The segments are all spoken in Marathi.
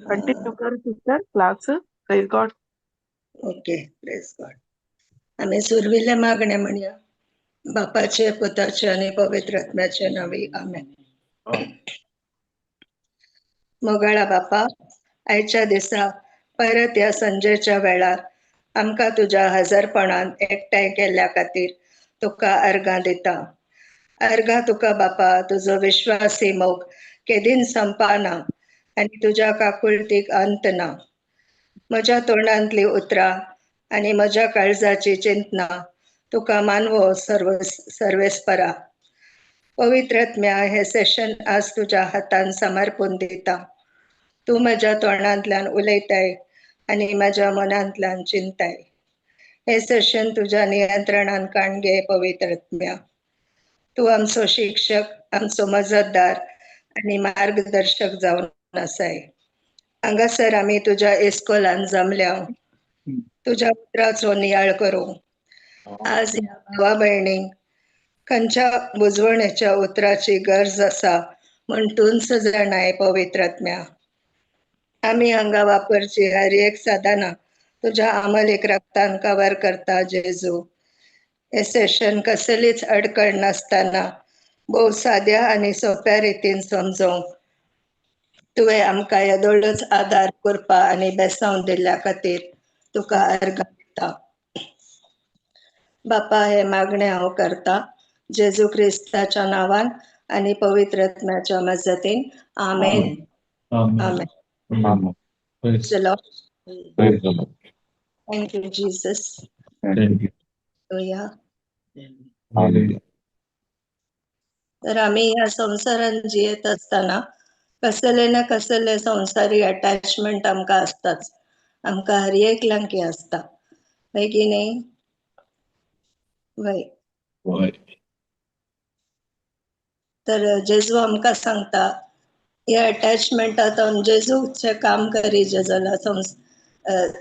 Continue कर sister class. Praise God. Okay, praise God. आम्ही सुरविल्या मागण्या म्हणूया. बापाचे, पुताचे आणि पवित्र आत्म्याचे नावे आमेन. मोगाळा बापा, आयच्या दिसा परत या संजेच्या वेळार आमकां तुज्या हजरपणान एकठांय केल्ल्या खातीर तुका अर्गां दिता. अर्गां तुका बापा तुजो विश्वासी मोग केदीन संपाना आनी तुज्या काकुळतीक अंत ना. म्हज्या तोंडांतली उतरां आनी म्हज्या काळजाची चिंतना तुका मानवो सर्वेस्परा. पवित्रत्म्या हे सेशन आज तुज्या हातान समर्पून दिता. तूं म्हज्या तोंडांतल्यान उलयताय आनी म्हज्या मनांतल्यान चिंताय. हे सेशन तुज्या नियंत्रणान काण घे पवित्रत्म्या. तूं आमचो शिक्षक, आमचो मजतदार आनी मार्गदर्शक जावन आसाय. हांगासर आमी तुज्या इस्कोलान जमल्या तुज्या उतराचो नियाळ करूं. आज ह्या भावा भयणींक खंयच्या बुजवणेच्या उतराची गरज आसा म्हण तूंच जाणाय पवित्रत्म्या. आमी हांगा वापरची हर एक साधना तुज्या आमलीक रक्तान कवर करता जेजू. हे सेशन कसलीच अडकळ नासतना भोव साद्या आनी सोप्या रितीन समजोवंक तुवें आमकां येदोळच आदार करपा आनी बेसांव दिल्ल्या खातीर तुका अर्गां दिता. बापा, हे मागणें हांव करता जेजू क्रिस्ताच्या नांवान आनी पवित्रत्म्याच्या मजतीन. आमेन. आमेन. चलो. Thank you Jesus. तर आम्ही या संसारात जियेत असताना कसले ना कसले संसारी अटॅचमेंट आमकां असताच. आमकां हर एकल्यांकी असता, होय की नाही? वय. तर जेजू आमकां सांगता या अटॅचमेंटांत जेजूचे काम करीजे जाल्यार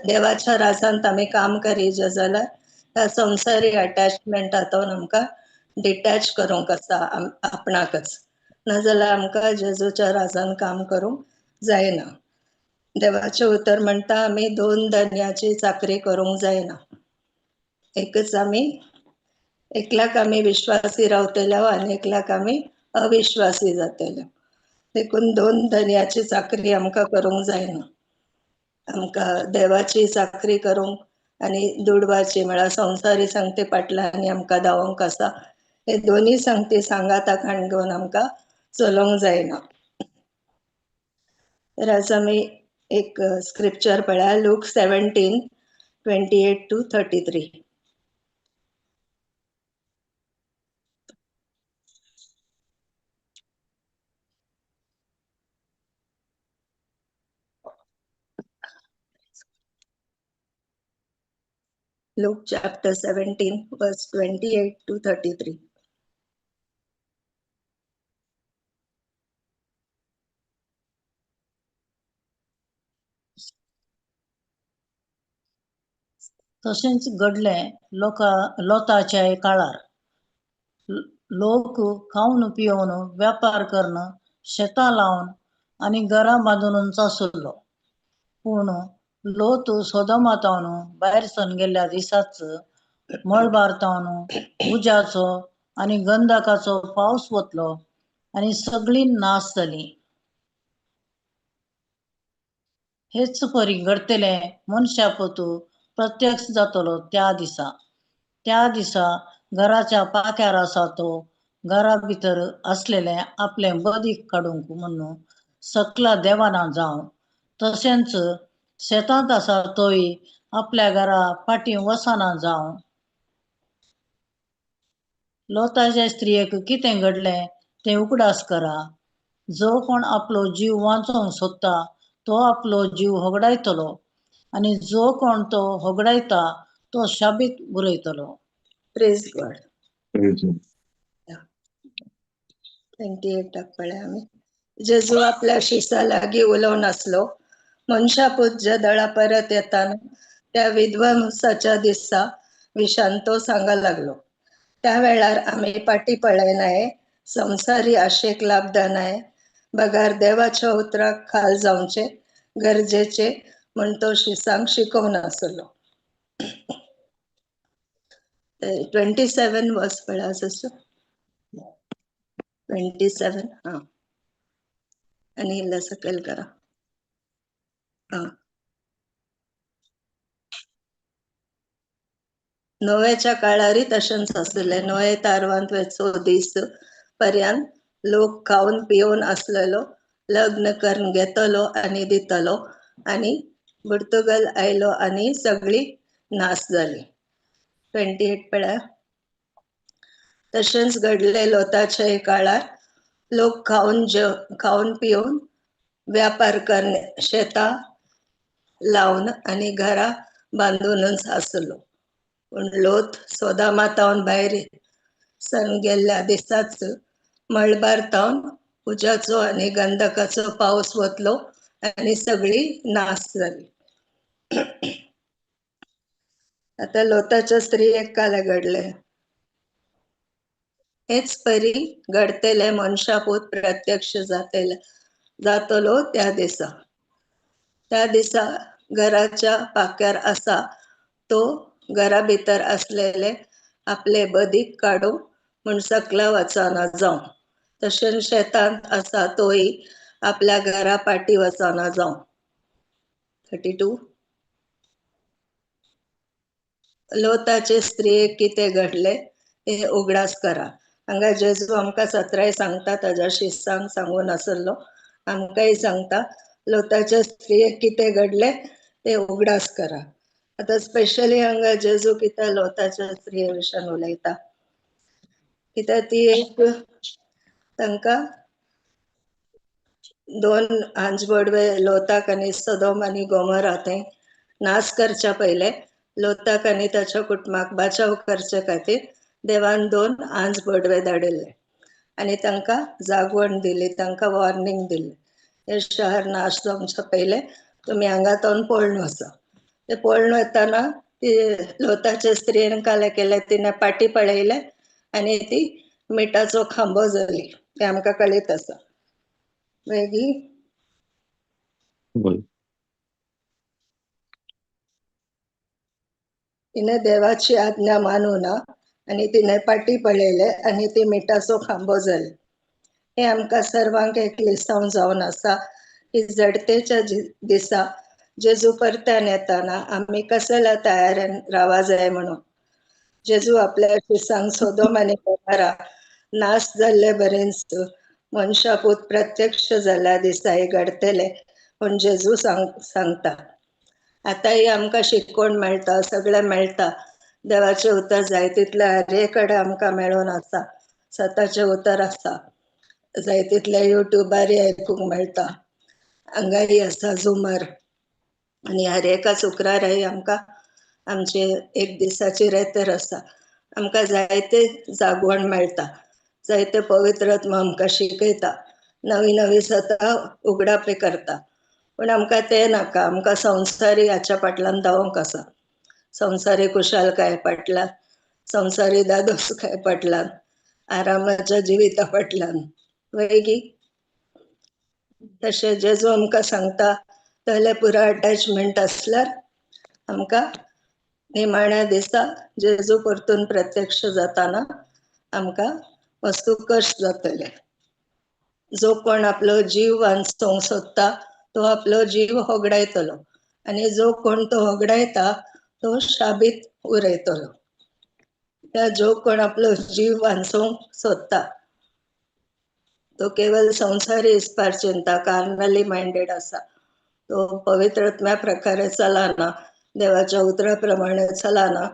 देवाच्या राजांत आमी काम करीजे जाल्यार ह्या संसारी अटॅचमेंटांतून आमकां डिटॅच करूंक आसा आपणाकच. नाजाल्यार आमकां जेजूच्या राजान काम करूंक जायना. देवाचें उतर म्हणटा आमी दोन धन्याची चाकरी करूंक जायना. एकल्याक आमी विश्वासी रावतल्यो आनी एकल्याक आमी अविश्वासी जातल्यो. देखून दोन धन्याची चाकरी आमकां करूंक जायना. आमकां देवाची चाकरी करूंक आनी दुडवाची म्हळ्यार संवसारी संगती फाटल्यान आमकां धांवोंक आसा. हे दोनी संगती सांगाताक हाण घेवन आमकां चलोवंक जायना. तर आज आमी एक स्क्रिप्चर पळया, लूक 17:28-33. Luke chapter 17 verse 28-33. तशेंच घडलें लोताच्या काळार. लोक खावन पिवन व्यापार करून शेतां लावन आनी घरां बांदूनच आसलो. पूण लोत सोदोमातावन भायर सरून गेल्ल्या दिसाच मळबारतावन उज्याचो आनी गंधकाचो पावस वतलो आनी सगळी नाश जाली. हेच परी घडतलें मनशा पोतू प्रत्यक्ष जातलो त्या दिसा. त्या दिसा घराच्या पाक्यार आसा तो घरा भितर असलेले आपले बदीक काडूंक म्हणून सकला देवाना जावं. तशेंच शेतांत आसा तोय आपल्या घरा फाटीं वसना जावं. लोताच्या स्त्रियेक कितें घडलें तें उगडास करा. जो कोण आपलो जीव वाचोवंक सोदता तो आपलो जीव होगडायतलो आनी जो कोण तो होगडायता तो शाबीत उरयतलो. Praise God. Praise him. 28 पळय आमी. जेजू आपल्या शिसा लागीं उलोवन आसलो. मनशापूत ज्या दळा परत येताना त्या विध्वंसाच्या दिसा विशान तो सांगा लागलो. त्या वेळार आमी पाटी पळयनाये, संवसारी आशेक लाभदानाये, बगार देवाच्या उतराक खाल जावचे गरजेचे म्हण तो शिसांक शिकोवन आसलो. 27 वर्स पळय सिस्टर. 27 हां. आनी इल्लें सकयल करा. हां. नोवेच्या काळारय तशेंच आसलें. नोए तारवांत वेचो दीस पर्यंत लोक खावन पिवन आसलेलो, लग्न करून घेतलो आनी दितलो आनी बुर्तुगल आयलो आनी सगळी नाश जाली. 28 पळय. तशेंच घडलें लोताच्या काळार. लोक खावन पिवन व्यापार करून शेतां लावन आनी घरां बांदूनच आसलो. पूण लोत सोदामातावन भायर सरून गेल्ल्या दिसाच मळबारतावन उज्याचो आनी गंधकाचो पावस वतलो आनी सगळी नाश जाली. आता लोताच्या स्त्रियेक काय घडलें. हेच परी घडतले मनशापूत प्रत्यक्ष जातलो त्या दिसा. त्या दिसा घराच्या पाक्यार आसा तो घरा भितर असलेले आपले बदीक काडूं म्हण सकला वचना जावं. तशें शेतांत आसा तोय आपल्या घरा पाटी वचना जावं. 32. लोताचे स्त्रियेक कितें घडलें हे उगडास करा. हांगा जेजू आमकां 17 सांगता, ताच्या शिसांक सांगून आसलो. आमकांय सांगता लोताच्या स्त्रियेक कितें घडलें ते उगडास करा. आता स्पेशली हांगा जेजू कित्याक लोताच्या स्त्रिये विशयान उलयता कित्याक ती एक तांकां 2 हांजबडवे लोताक आनी सदोम आनी गोमोरा थंय नाश करच्या पयले लोताक आनी ताच्या कुटुंबाक बचाव करचे खातीर देवान 2 हांजबडवे धाडिल्ले आनी तांकां जागवण दिली, तांकां वॉर्निंग दिली. हे शहर नाश जावच्या पयले तुमी हांगातून पळून वचा. ते पळोवन वताना ती लोताच्या स्त्रियेन काय केले, तिने पाटी पळयले आनी ती मिठाचो खांबो जाली. ते आमकां कळीत आसा. मागीर बोल. तिने देवाची आज्ञा मानू ना आनी तिने पाटी पळयले आनी ती मिठाचो खांबो जाली. हे आमकां सर्वांक एक लिसांव जावन आसा की जडतेच्या दिसा जेजू परत्यान येताना आमी कसल्या तयारेन रावा जाय म्हणून. जेजू आपल्या शिसांक सोदोम आनी गोमोरा नाश जाल्ले बरेंच मनशापूत प्रत्यक्ष जाल्ल्या दिसा हे घडतले पण जेजू सांगता. आतांय आमकां शिकवण मेळटा, सगळें मेळटा. देवाचें उतर जाय तितले हरे कडेन आमकां मेळून आसा. स्वताचें उतर आसा. जाय तितले युट्यूबार आयकूंक मेळटा. हांगाय आसा झुमर आनी हर एका शुक्राराय आमकां आमचे एक दिसाची रेतर आसा. आमकां जायते जागवण मेळटा. जायते पवित्र आत्मा आमकां शिकयता. नवी नवी सता उगडापे करता. पण आमकां ते नाका. आमकां संवसारी हाच्या फाटल्यान धांवंक आसा. संसारी कुशालकाय फाटल्यान, संसारी दादोसकाय फाटल्यान, आरामाच्या जिविता फाटल्यान वैगी. तशें जेजू आमकां सांगता तहले पुरो अटॅचमेंट असल्यार आमकां निमाण्या दिसा जेजू परतून प्रत्यक्ष जाताना आमकां वस्तू कश्ट जातले. जो कोण आपलो जीव वाचोवंक सोदता तो आपलो जीव होगडायतलो आणि जो कोण तो होगडायता तो शाबीत उरयतलो. त्या जो कोण आपलो जीव वाचोवंक सोदता तो केवळ संसारी इस्पार चिंता कार्नली माइंडेड असा. तो पवित्रत्म्या प्रकारे चलाना, देवाच्या उतराप्रमाणे चलाना,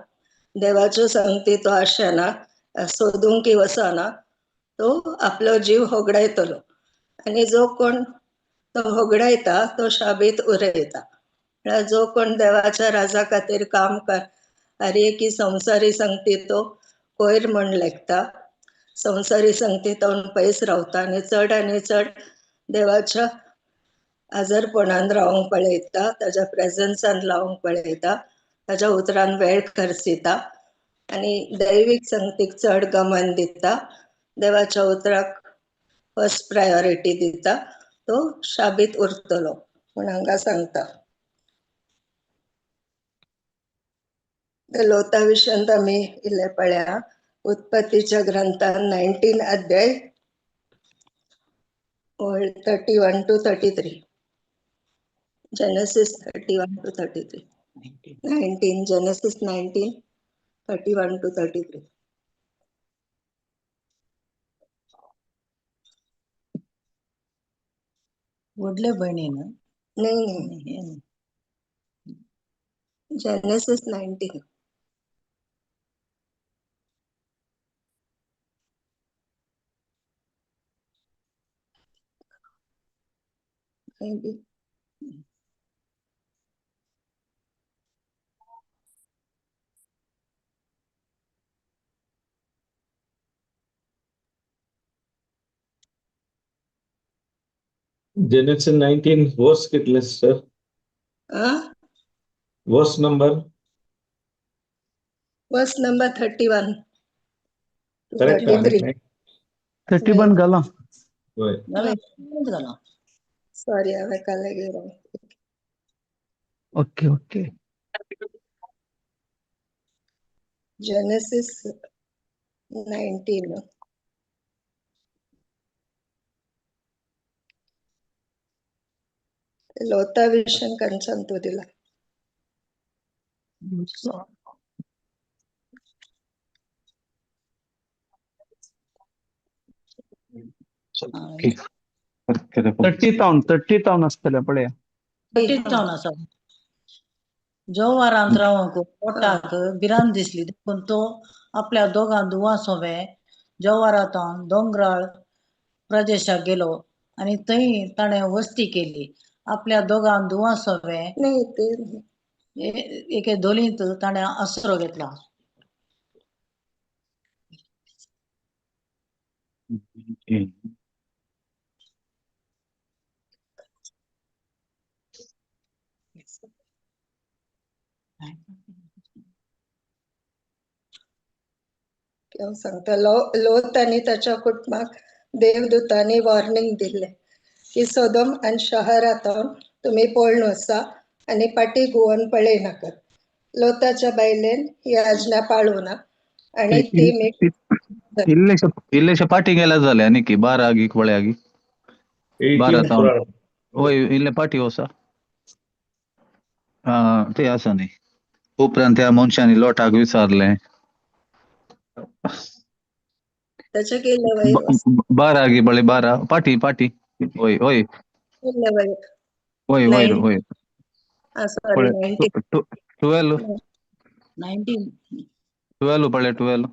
देवाच्यो संगती तो आशेना, सोदूंकी वसाना, तो आपलो जीव होगडायतलो आणि जो कोण तो होगडायता तो शाबीत उरयता. म्हळ्यार जो कोण देवाच्या राजा खातीर काम की संसारी संगती तो कोयर म्हण लेखता, संसारी संगतींतून पयस रावता आणि चड देवाच्या आजारपणान रावंक पळयता, ताच्या प्रेझन्सान रावंक पळयता, ताच्या उतरान वेळ खर्चिता आणि दैवीक संगतीक चड गमन दिता, देवाच्या उतराक फर्स्ट प्रायोरिटी दिता, तो शाबीत उरतलो म्हूण हांगा सांगता. लोता विशयांत आमी इल्ले पळया. उत्पत्तीच्या ग्रंथान 19 अध्याय 31 to 33. Genesis 31 to 33. 19 Genesis 19 31 to 33. वडले बहिणीन नाही Genesis 19. Maybe. Genesis 19 verse कितले sir? Verse number? Verse number 31 to Correct. 33. 31 घाला. होय. घाला. Sorry, हांवें काले गेलो. Okay okay. Genesis 19. लोता विशयन कंचन तू दिला. थर्टी टाउन असतले पळया. जोवारांत रावंक पोटाक भिरांत दिसली देखून तो आपल्या दोगां दुवा सोबे जोवारांतून दोंगराळ प्रदेशाक गेलो आणि थंय ताणें वस्ती केली. आपल्या दोगां दुवा सोबे नाही ते एके दोलींत ताणें आसरो घेतला. केव्हा सांगता लोत आणि त्याच्या कुटुंबाक देवदूतांनी वॉर्निंग दिले की सोदोम आणि शहरातून तुम्ही पळून वचा आणि पाठी घुवन पळय नाकात. लोताच्या बायलेन ही आज्ञा पाळूना आणि ती इल्लेशे पाठी गेला जाले आनी की 12 आगीक वळे आगी 12 तावन वय इल्ले पाठी वसा ते आसा न्ही. उपरांत त्या मनशांनी लोटाक विचारले त्याचे गेले वय 12 आगी बळे 12 पाठी पाठी वय वय गेले वय वय वयर वय सॉरी 12 19 12 पळे 12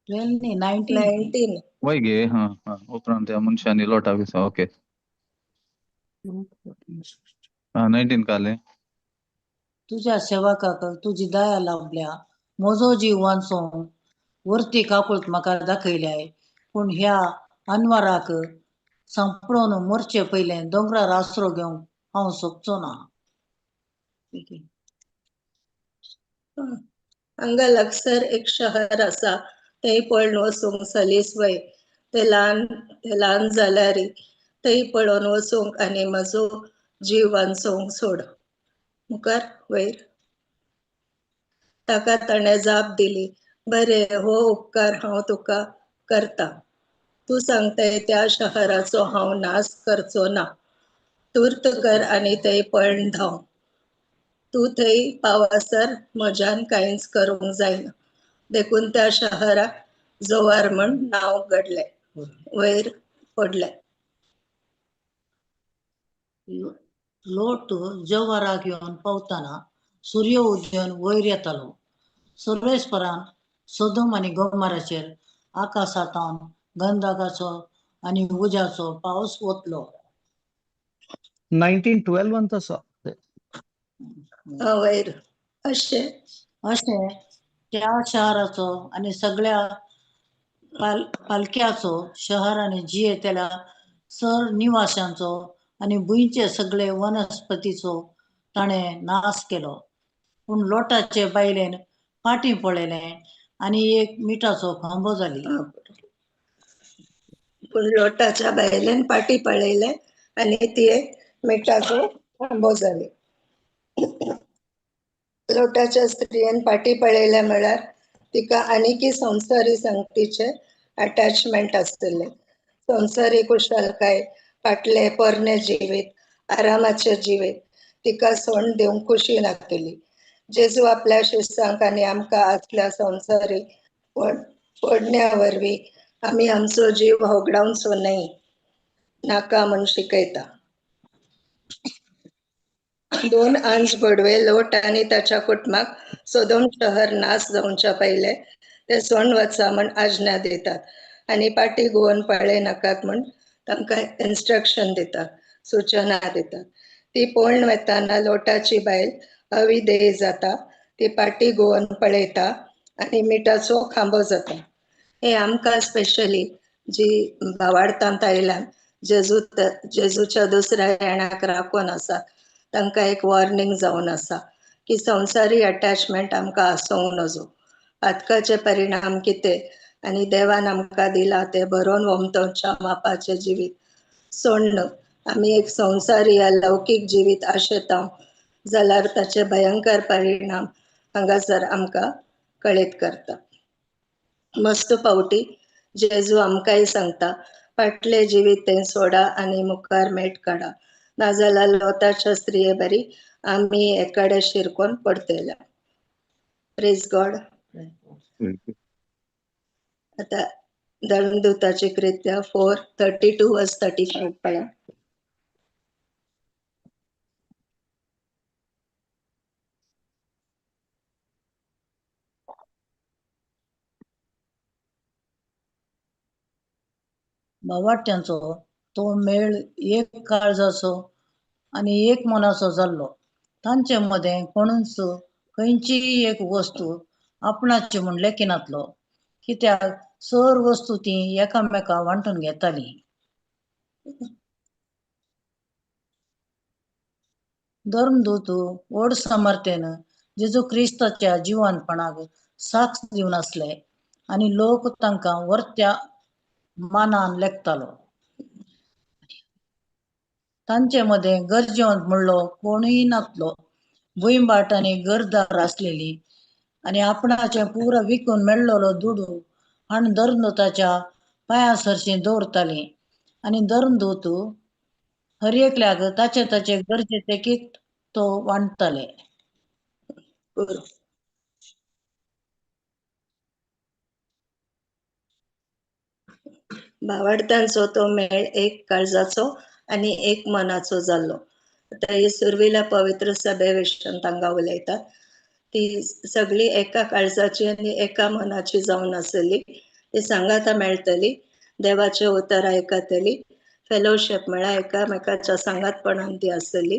19 वय गे उपरांत त्या मनशांनी लोटाक विचार ओके 19 काले. तुझ्या सेवकाक तुझी दया लाभल्या, म्हजो जीव वाचोवंक वरती काकुळत म्हाका दाखयल्याय, पूण ह्या अनवराक संपळून मोरचे पयले दोंगरार आसरो घेवंक हांव सोंपचो ना. हांगा लागसार एक शहर आसा थंय पळोवन वचूंक सलीस वय. ते ल्हान जाल्यार थंय पळोवन वचूंक आनी म्हजो जीव वांचोवंक सोड. मुखार वयर. ताका ताणें जाप दिली, बरें, हो उपकार हांव तुका करता. तूं सांगताय त्या शहराचो हांव नाश करचो ना. तुर्त कर आनी थंय पळोवन धांव. तूं थंय पावसर म्हज्यान कांयच करूंक जायना. देखून त्या शहराक जोवार म्हण नांव घडलें. वयर पडलें. लोट जवाराक येवन पावतना सूर्य उदेवन वयर येतालो. सर्वेस्परान सोदोम आनी गोमाराचेर आकाशांतावन गंधकाचो आनी उज्याचो पावस वतलो. 1912 ಅಂತ वयर अशें त्या शहराचो आनी सगळ्या पालक्याचो शहर आनी जियेतेल्या सर निवाशांचो आनी भुंयचे सगळे वनस्पतीचो ताणें नाश केलो. पूण लोटाचे बायलेन फाटीं पळयलें आनी एक मिठाचो खांबो जाली. पूण लोटाच्या बायलेन फाटीं पळयलें आनी ती एक मिठाचो खांबो जाली. लोटाच्या स्त्रियेन फाटीं पळयलें म्हळ्यार तिका आनीकी संवसारी संगतीचे अटॅचमेंट आसतलें. संवसारी कुशलकाय, फाटलें पोरणे जिवीत, आरामाचें जिवीत तिका सोंड दिवंक कुशी नासतली. जेजू आपल्या शिश्यांक आनी आमकां आसल्या संवसारी फोडण्या वरवीं आमी आमचो जीव होगडावचो न्हय नाका म्हूण शिकयता. 2 अंश बडवे लोट आनी ताच्या कुटुंबाक सोदोम शहर नाश जावच्या पयले ते सोंड वचा म्हूण आज्ञा दितात आनी फाटीं घुंवोन पळय नाकात म्हूण तांकां इन्स्ट्रक्शन दितात, सूचना दितात. ती पळोवन वेताना लोटाची बायल अविधेय जाता, ती फाटीं घुंवोन पळयता आनी मिठाचो खांबो जाता. हे आमकां स्पेशली जी भावार्थांत आयल्यान जेजूच्या दुसऱ्या येण्याक राखून आसा तांकां एक वॉर्निंग जावन आसा की संवसारी अटॅचमेंट आमकां आसूंक नजो. आतकाचे परिणाम कितें आनी देवान आमकां दिला ते बरोवन वमतोवच्या मापाचें जिवीत सोडन आमी एक संवसारी अलौकीक जिवीत आशेताव जाल्यार ताचे भयंकर परिणाम हांगासर आमकां कळीत करता. मस्त पावटी जेजू आमकांय सांगता, फाटलें जिवीत तें सोडा आनी मुखार मेट काडा, नाजाल्यार लोटाच्या स्त्रिये बरी आमी एकाडे शिरकोन पडतल्या. Praise God. आता धर्मदूताची कृत्या 4:32-35 पळया. भावार्थ्यांचो तो मेळ एक काळजाचो आनी एक मनाचो जाल्लो. तांचे मदें कोणूच खंयचीय एक वस्तू आपणाची म्हूण लेखिनातलो, कित्याक सर वस्तू ती एकामेका वांटून घेताली. धर्मदूत व्हड सामर्थ्येन जेजू क्रिस्ताच्या जिवंतपणाक साक्ष दिवन आसले आनी लोक तांकां वर्त्या मानान लेखतालो. तांचे मदें गरजेवंत म्हणलो कोणूय नासलो. भुंयबाट आनी घरदार आसलेली आनी आपणाचें पुरो विकून मेळ्ळलो दुडू हाडून धर्मदूताच्या पांयां सरशीं दवरतालीं आनी धर्मदूत हर एकल्याक ताचे ताचे गरजे तेकीत तो वांटताले. भावार्थांचो तो मेळ एक काळजाचो आनी एक मनाचो जाल्लो. आता ही सुरविल्या पवित्र सभे विशीं तांकां उलयतात. ती सगळी एका काळजाची आनी एका मनाची जावन आसली. ती सांगाता मेळटली, देवाचे उतर आयकतली, फेलोशिप म्हळ्यार एकामेकाच्या सांगातपणान ती आसतली,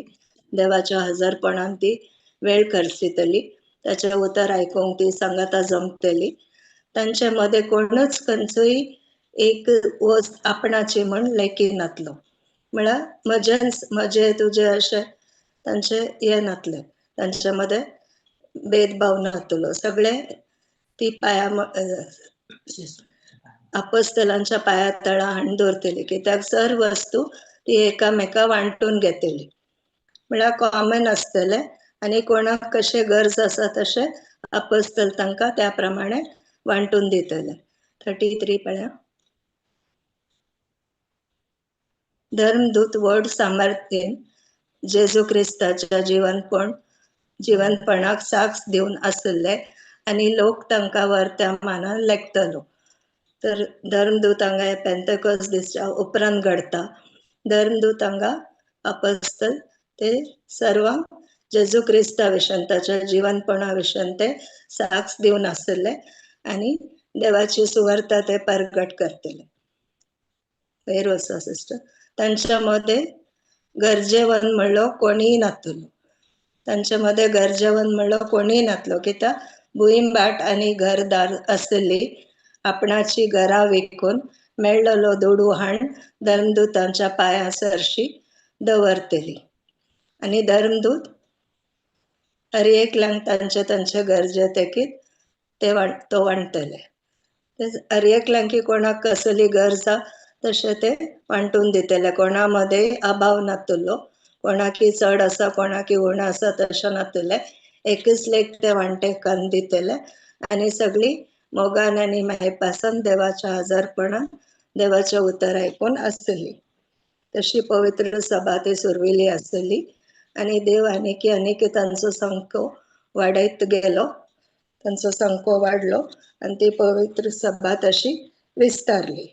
देवाच्या हजरपणान ती वेळ खर्चितली, ताचे उतर आयकूंक ती सांगाता जमतली. तांचे मध्ये कोणूच खंयचोय एक वस्त आपणाची म्हण लेकी नातलो, म्हळ्यार म्हजे तुझे अशे तांचे हे नातले, तांचे मध्ये भेदभाव नातलो. सगळे ती पाया अपोस्तलांच्या पाया तळा हाडून दवरतली, कित्याक सर्व वस्तू ती एकामेका वांटून घेतली, म्हळ्यार कॉमन आसतले आनी कोणाक कशे गरज आसा तशे अपोस्तल तांकां त्या प्रमाणे वांटून दितले. 33 पळया. धर्मदूत व्हड सामर्थ्येन जेजू क्रिस्ताच्या जीवनपणाक साक्ष दिवन आसले आनी लोक तांकां वर्त्या मानान लेखतलो. तर धर्मदूत हांगा पेंतेकोस्त दिसच्या उपरांत घडता. धर्मदूत हांगा अपोस्तल ते सर्वांक जेजू क्रिस्ता विशयन ताच्या जीवनपणा विशयन ते साक्ष दिवन आसले आनी देवाची सुवार्ता ते प्रगट करतले. वयर वचो सिस्टर. तांच्या मध्ये गरजेवन म्हणलो कोणीय नातलो. तांच्या मध्ये गरजेवन म्हणलो कोणीय नातलो, कित्याक भुईंबाट आनी घरदार आसली. आपणाची घरा विकून मेळ्ळलो दुडू हाण धर्मदूतांच्या पांया सरशी दवरतली आनी धर्मदूत हर एकल्यांक तांचे गरजे तेकीत तो वांटतले. हर एकल्यांक कोणाक कसली गरज तशे ते वांटून दितले. कोणा मध्ये अभाव नातलो, कोणाकी चड आसा कोणाकी उण आसा तशें नातले. एकच लेख ते वांटे करून दितले आनी सगळी मोगान आनी मायेपासन देवाच्या हजरपणान देवाचे उतर आयकून आसतली. तशी पवित्र सभा ती सुरविली आसतली आनी देव आनीक तांचो संख्यो वाडयत गेलो, तांचो संख्यो वाडलो आनी ती पवित्र सभा तशी विस्तारली.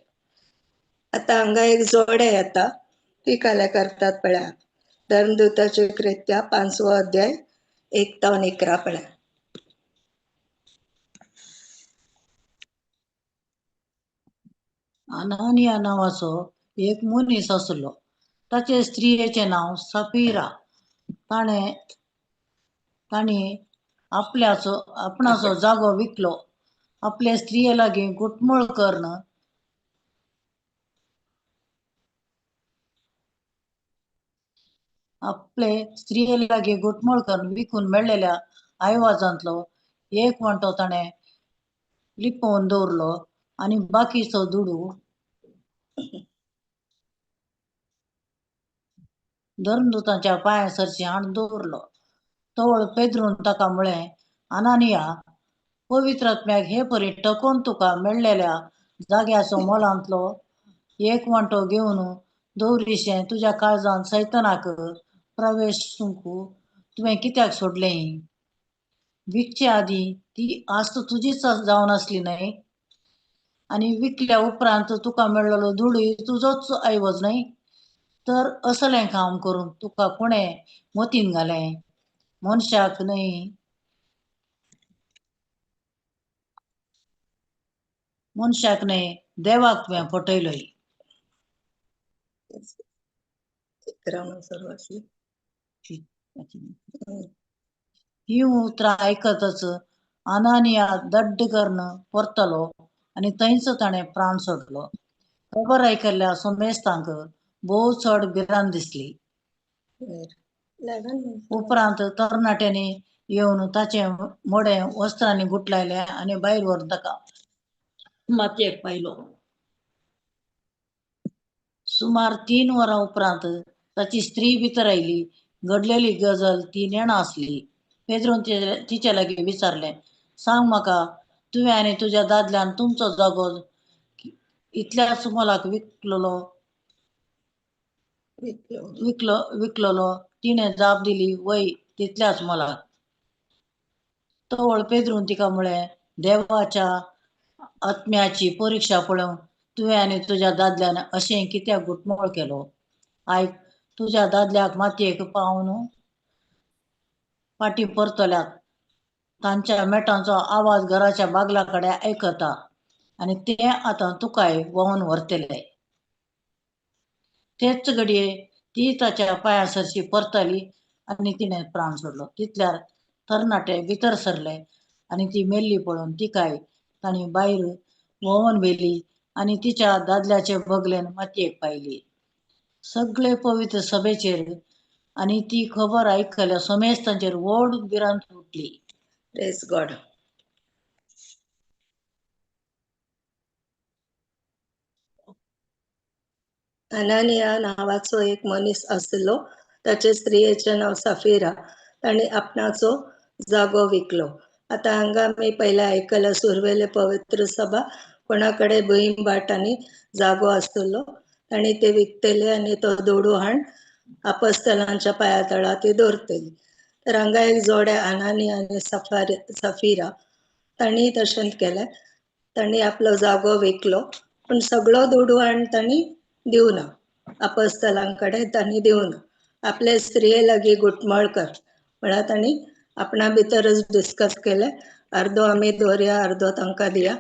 आता हांगा एक जोडे येता, ती काले करतात पळया. धर्मदूताची कृत्या 5वो अध्याय 1 ते 11 पळया. अनानिया नावाचो एक मनीस असलो. ताचे स्त्रियेचे नाव सफीरा. ताणी आपणाचो जागो विकलो. आपले स्त्रिये लागी गुटमूळ करण विकून मेळलेल्या आयवाजांतलो एक वंटो ताणें लिपोवन दवरलो आनी बाकीचो दुडू धर्मदूतांच्या पांया सरशी हाडून दवरलो. तवळ पेद्रून ताका म्हळें, अनानिया, पवित्र आत्म्याक हे परी टकोन तुका मेळलेल्या जाग्याचो मोलांतलो एक वंटो घेवन दवरिशें तुज्या काळजांत सैतानाक प्रवेशूंक तुवें कित्याक सोडलें? विकचे आदीं ती आस्त तुजीच जावन आसली न्हय, आनी विकल्या उपरांत तुका मेळ्ळलो दुडूय तुजोच ऐवज न्हय. तर असलें काम करूंक तुका कोणें मतीन घालें? मनशाक न्हय, देवाक तुवें फटयलोय. ही उतरां आयकतच अनानिया दड्ड करून परतलो आनी थंयच ताणें प्राण सोडलो. खबर आयकल्ल्या सोमेस्तांक भोव चड भिरांत दिसली. उपरांत तरणाट्यांनी येवन ताचें मोडें वस्त्रांनी गुठलायलें आनी भायर व्हरून ताका मातयेक पायलो. सुमार 3 वरां उपरांत ताची स्त्री भितर आयली. घडलेली गजाल ती नेणा आसली. पेद्रून तिचे लागीं विचारलें, सांग म्हाका, तुवें आनी तुज्या दादल्यान तुमचो जागो इतल्याच मोलाक विकलोलो? तिणें जाप दिली, वय, तितल्याच मोलाक. तवळ पेद्रून तिका म्हळें, देवाच्या आत्म्याची परिक्षा पळोवंक तुवें आनी तुज्या दादल्यान अशें कित्याक गुटमोळ केलो? आयक, तुज्या दादल्याक मातयेक पावन फाटीं परतल्यात. तांच्या मेटांचो आवाज घराच्या बागला कडेन आयकता आनी ते आतां तुकाय व्होंवन व्हरतले. तेच घडये ती ताच्या पांया सरशी परतली आनी तिणें प्राण सोडलो. तितल्यार तरणाटे भितर सरले आनी ती मेल्ली पळोवन तिकाय तांणी भायर व्होंवन व्हेली आणि तिच्या दादल्याचे बगलेन मातयेक पायली. सगळे पवित्र सभेचेर आणि ती खबर आयकल्या समेज तांचेर व्हड भिरांत उठली. Praise God. अनानिया नावाचो एक मनीस आसलो. ताचे स्त्रियेचे नाव सफीरा. ताणे आपणाचो जागो विकलो. आता हांगा आमी पयले आयकला सुरवेले पवित्र सभा कोणाकडे भुईंबाट आनी जागो आसलो. ताणी ते विकतेले आनी तो दोडू हाण आपोस्तलांच्या पाया तळा ती दवरतली. तर हांगा एक जोडे अनानिया आनी सफीरा ताणी तशेंच केले. ताणी आपलो जागो विकलो पण सगळो दोडू हाण ताणी दिवना. आपोस्तलांकडे ताणी दिवना. आपले स्त्रिये लागी गुटमळ कर म्हळ्यार ताणी आपणा भितरच डिस्कस केले. अर्धो आमी दवरया अर्धो तांकां दिया.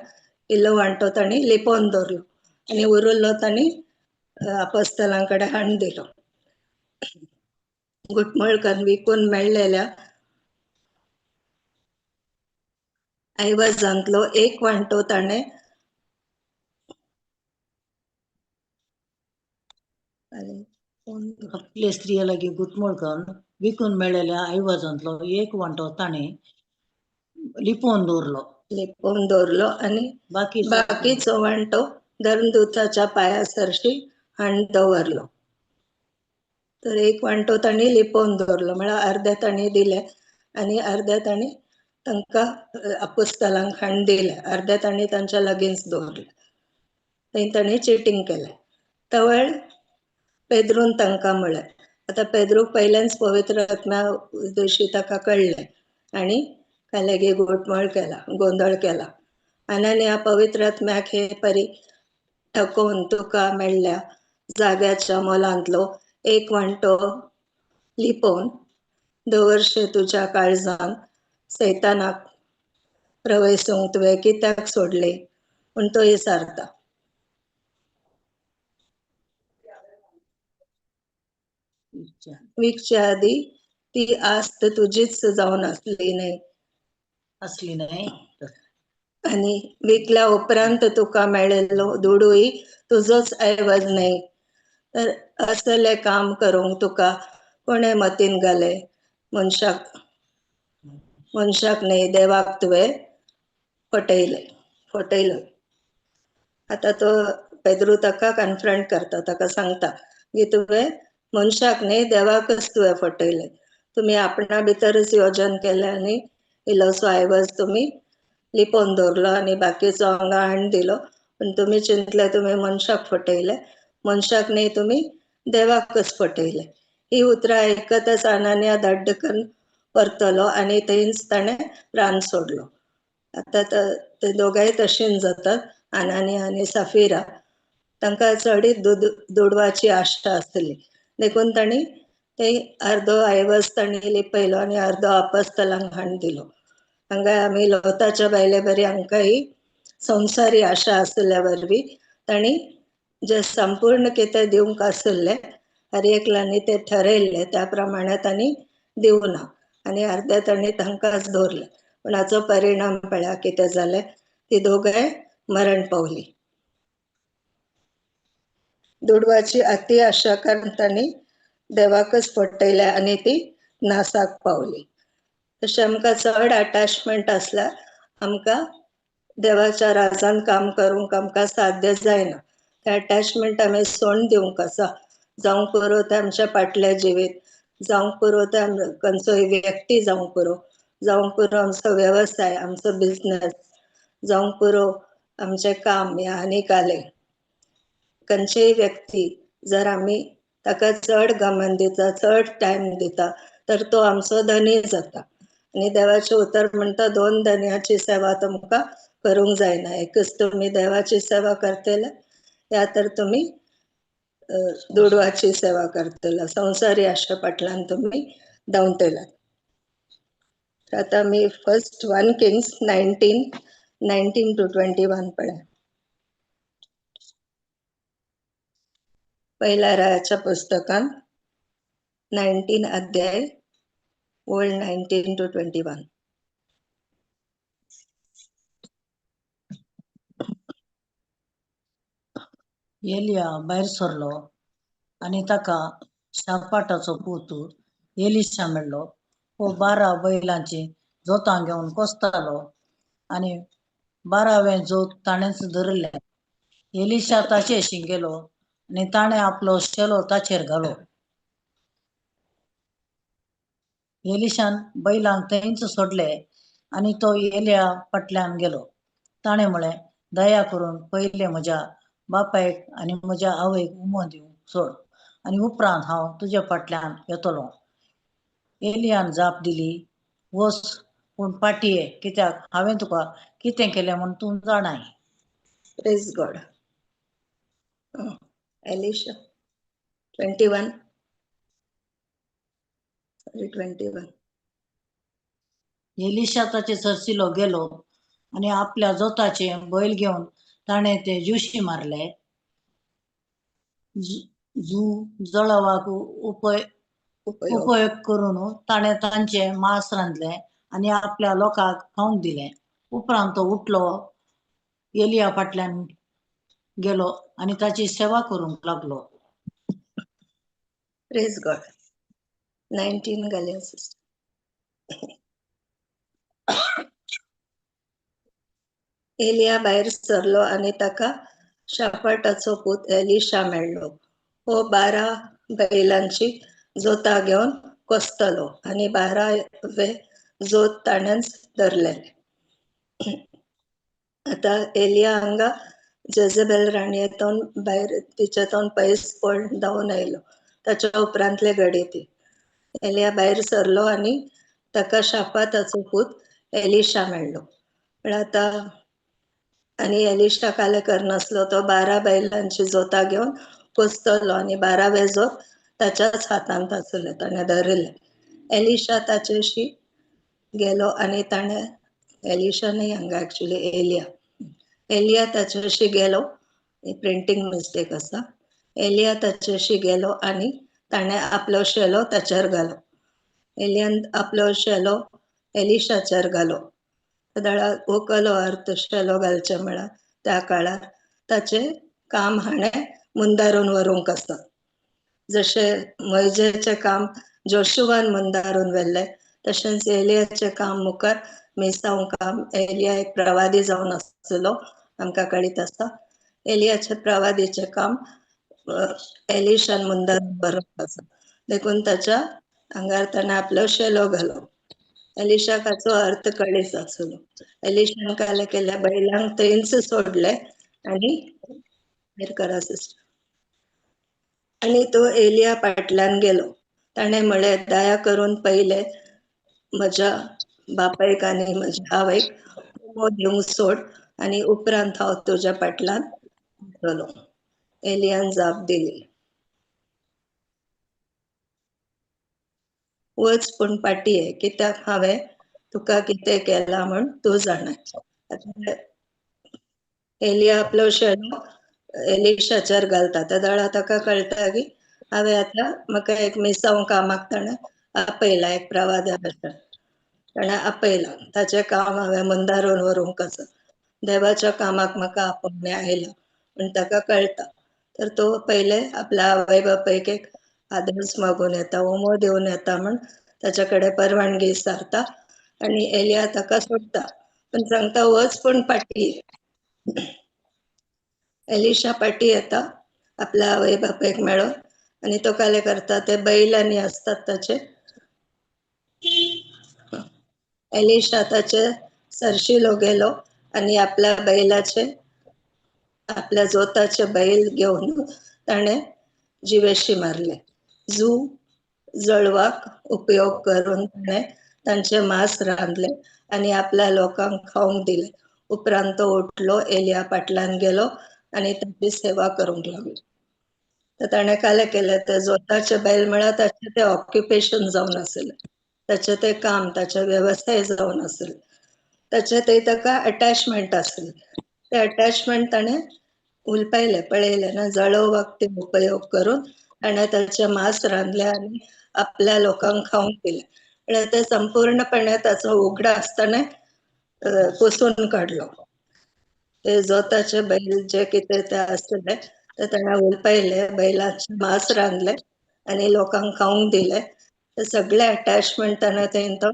इल्लो वांटो ताणी लिपोवन दवरलो आनी उरिल्लो ताणी आपोस्तलांकडे हाडून दिलो. गुटमळ करून विकून मेळलेल्या ऐवजांतलो एक वांटो ताणे आपले स्त्रिये लागी गुटमूळ करून विकून मेळलेल्या ऐवजांतलो एक वांटो ताणे लिपोवन दवरलो आनी बाकीचो वांटो धर्मदूताच्या पाया सरशी हाडून दवरलो. तर एक वांटो ताणी लिपोवन दवरलो म्हळ्यार अर्धे ताणी दिले आनी अर्धे ताणी तांकां आपोस्तलांक हाडून दिले. अर्धे ताणी तांच्या लागींच दवरले. थंय ताणी चिटींग केलें. तवळ पेद्रून तांकां म्हळें. आता पेद्रूक पयलेंच पवित्र आत्म्या दिवशी ताका कळ्ळें आनी कालेगी घुटमळ केला, गोंधळ केला. अनानिया पवित्र आत्म्याक हे परी ठकोवन तुका मेळ्ळ्या जाग्याच्या मोलांतलो एक वांटो लिपोवन दवरशे तुज्या काळजान सैतानाक प्रवेशूंक तुवें कित्याक सोडले पूण तो विचारता. विकच्या आदी ती आस्त तुजीच जावन असली न्हय आनी विकल्या उपरांत तुका मेळिल्लो दोडूय तुजोच ऐवज न्हय. तर असले काम करूंक तुका कोणे मतीन घाले. मनशाक न्हय देवाक तुवें फटयले. आता तो पेद्रू ताका कन्फ्रंट करता. ताका सांगता की तुवें मनशाक न्हय देवाकच तुवें फटयले. तुमी आपणा भितरच योजन केलें आनी इल्लोसो आयवज तुमी लिपोवन दवरलो आनी बाकीचो हांगा हाडून दिलो पण तुमी चिंतले तुमी मनशाक फटयले. मनशाक न्हय तुमी देवाकच फटयले. ही उतरां आयकतच अनानिया धड्डकन परतलो आनी थंयच ताणें प्राण सोडलो. आता ते दोगांय तशीं जातात. अनानिया आनी सफीरा तांकां चडीच दुडवाची आशा आसली देखून ताणी ते अर्धो आयवज ताणी लिपयलो आनी अर्धो आपोस्तलांक हाडून दिलो. हांगा आमी लोताच्या बायले बरी हांकां ही संवसारी आशा आसल्या वरवीं ताणी जे संपूर्ण कितें दिवंक आसले हर एकल्यांनी ते ठरयल्ले त्या प्रमाणे ताणी दिवना आनी अर्धे ताणी तांकांच दवरले. पण हाचो परिणाम पळया कितें जालें. ती दोगांय मरण पावली. दुडवाची अति आशा कारण ताणी देवाकच फटयले आनी ती नासाक पावली. तशें आमकां चड अटॅचमेंट आसल्यार आमकां देवाच्या राजान काम करूंक आमकां साध्य जायना. ते अटॅचमेंट आमी सोडून दिवंक आसा. जावंक पुरो ते आमचे फाटले जिवीत, जावंक पुरो ते खंयचोय व्यक्ती जावंक पुरो, जावंक पुरो आमचो वेवसाय, आमचो बिझनेस, जावंक पुरो आमचें काम या आनी काले खंयचीय व्यक्ती जर आमी ताका चड गमन दिता, चड टायम दिता तर तो आमचो धनी जाता. आनी देवाचें उतर म्हणटा दोन धन्याची सेवा तुमकां करूंक जायना. एकच तुमी देवाची सेवा करतले या तर तुमी दुडवाची सेवा करतले. संवसारी आशा फाटल्यान तुमी धांवतले. आता मी फर्स्ट 1 Kings 19 to 21 पळय. पहिल्या रायाच्या पुस्तकान 19 अध्याय वर्ड 19 to 21. एलिया भायर सरलो आनी ताका शापाटाचो पूत एलिशा मेळ्ळो. हो 12 बैलांची जोतां घेवन कोसतालो आनी 12वें जोत ताणेंच धरलें. एलिशा ताचेशी गेलो आनी ताणें आपलो शेलो ताचेर घालो. एलिशान बैलांक थंयच सोडले आनी तो एलिया फाटल्यान गेलो. ताणें म्हळें, दया करून पयले म्हज्या बापायक आनी म्हज्या आवयक उमो दिवंक सोड आनी उपरांत हांव तुजे फाटल्यान येतलो. एलियान जाप दिली, वच, पूण पाटये, कित्याक हांवें तुका कितें केलें म्हूण तूं जाणाय. Praise God. एलिशा 21. 21. एलिशा ताचे सरसिलो गेलो आनी आपल्या जोताचे बैल घेवन ताणें ते जुशी मारले. जू जळवाक उपयोग करून ताणें तांचे मांस रांदलें आनी आपल्या लोकांक खावंक दिलें. उपरांत तो उठलो, एलिया फाटल्यान गेलो आनी ताची सेवा करूंक लागलो. Praise God. 19 घालया सिस्टर. एलिया भायर सरलो आनी ताका शापाटाचो पूत एलिशा मेळ्ळो. हो 12 बैलांची जोतां घेवन कोसतलो आनी 12वें जोत ताणेंच धरलें. आता एलिया हांगा जेजेबेल राणयेतून भायर तिचेतून पयस पळोवन धांवन आयलो. ताच्या उपरांतले घडी ती. एलिया भायर सरलो आनी ताका शापाताचो पूत एलिशा मेळ्ळो. म्हळ्यार आतां आनी एलिशा काले करनासलो. तो 12 बैलांची जोतां घेवन कोसतलो आनी 12वें जोत ताच्याच हातांत आसलें, ताणें धरिल्लें. एलिशा ताचेशी गेलो आनी ताणें एलिशा न्ही हांगा एक्चुअली एलिया ताचेशी गेलो. प्रिंटींग मिस्टेक आसा. एलिया ताचेशी गेलो आनी ताणें आपलो शेलो ताचेर घालो. एलियान आपलो शेलो एलिशाचेर घालो. हो कलो अर्थ शेलो घालचे म्हळ्यार त्या काळार ताचे काम हाणें मुंदारून व्हरूंक आसा. जशें मोइजेचें काम जोशुवान मुंदारून व्हेल्लें, तशेंच एलियाचें काम मुखार मेसांव काम. एलिया एक प्रवादी जावन आसलो, आमकां कळीत आसा. एलियाचे प्रवादीचें काम एलिशान मुंदारून व्हरूंक आसा. देखून ताच्या आंगार ताणें आपलो शेलो घालो. एलिशाक हाचो अर्थ कळीत आसलो. एलिशान काले केल्या बैलांक थंयच सोडले आनी भायर करा सिस्टर. आनी तो एलिया फाटल्यान गेलो. ताणें म्हळें, दया करून पयले म्हज्या बापायक आनी म्हज्या आवयक उमो दिवंक सोड आनी उपरांत हांव तुज्या फाटल्यान येतलो. एलियान जाप दिली, वच, पूण पाटये, कित्याक हांवें तुका कितें केलां म्हूण तूं जाणाय. एलिया आपलो शेलो एलिशाचेर घालता. त्या वेळार ताका कळटा की हांवें आतां म्हाका एक मेसांव कामाक ताणें आपयला. एक प्रवाद्या भशेन ताणें आपयला. ताचें काम हांवें मुंदारून व्हरूंक आसा. देवाच्या कामाक म्हाका आपोवणें आयला म्हूण ताका कळटा. तर तो पयले आपल्या आवय बापायक एक आदर्श मागून येता, उमो दिवन येता म्हूण ताचे कडेन परवानगी विचारता आनी एलिया ताका सोडटा, पूण सांगता, वच, पूण पाटये. एलिशा पाटी येता आपल्या आवय बापायक मेळोन आनी तो काले करता. ते बैल आनी आसतात ताचे. एलिशा ताचे सरशिलो गेलो आनी आपल्या बैलाचे, आपल्या जोताचे बैल घेवन ताणें जिवेशी मारले. जू जळवाक उपयोग करून ताणें तांचे मांस रांदले आनी आपल्या लोकांक खावंक दिलें. उपरांत तो उठलो, एलिया फाटल्यान गेलो आनी ताची सेवा करूंक लागलो. तर ताणें काले केलें, ते जोताचे बैल म्हळ्यार ताचें तें ऑक्युपेशन जावन आसलें, ताचें तें काम, ताचे वेवसाय जावन आसले. ताचे थंय ताका अटॅचमेंट आसलें. ते अटॅचमेंट ताणें उलपयलें, पळयलें ना. जळोवपाक ते उपयोग करून ताणें ताचें मांस रांदलें आनी आपल्या लोकांक खावंक दिलें. म्हळ्यार ते संपूर्णपणे ताचो उगडास ताणें पुसून काडलो. ते जोताचे बैल जे कितें ते आसले तर ताणें उलपयले, बैलाचे मांस रांदले आनी लोकांक खावंक दिले. ते सगळे अटॅचमेंट ताणें थंय तो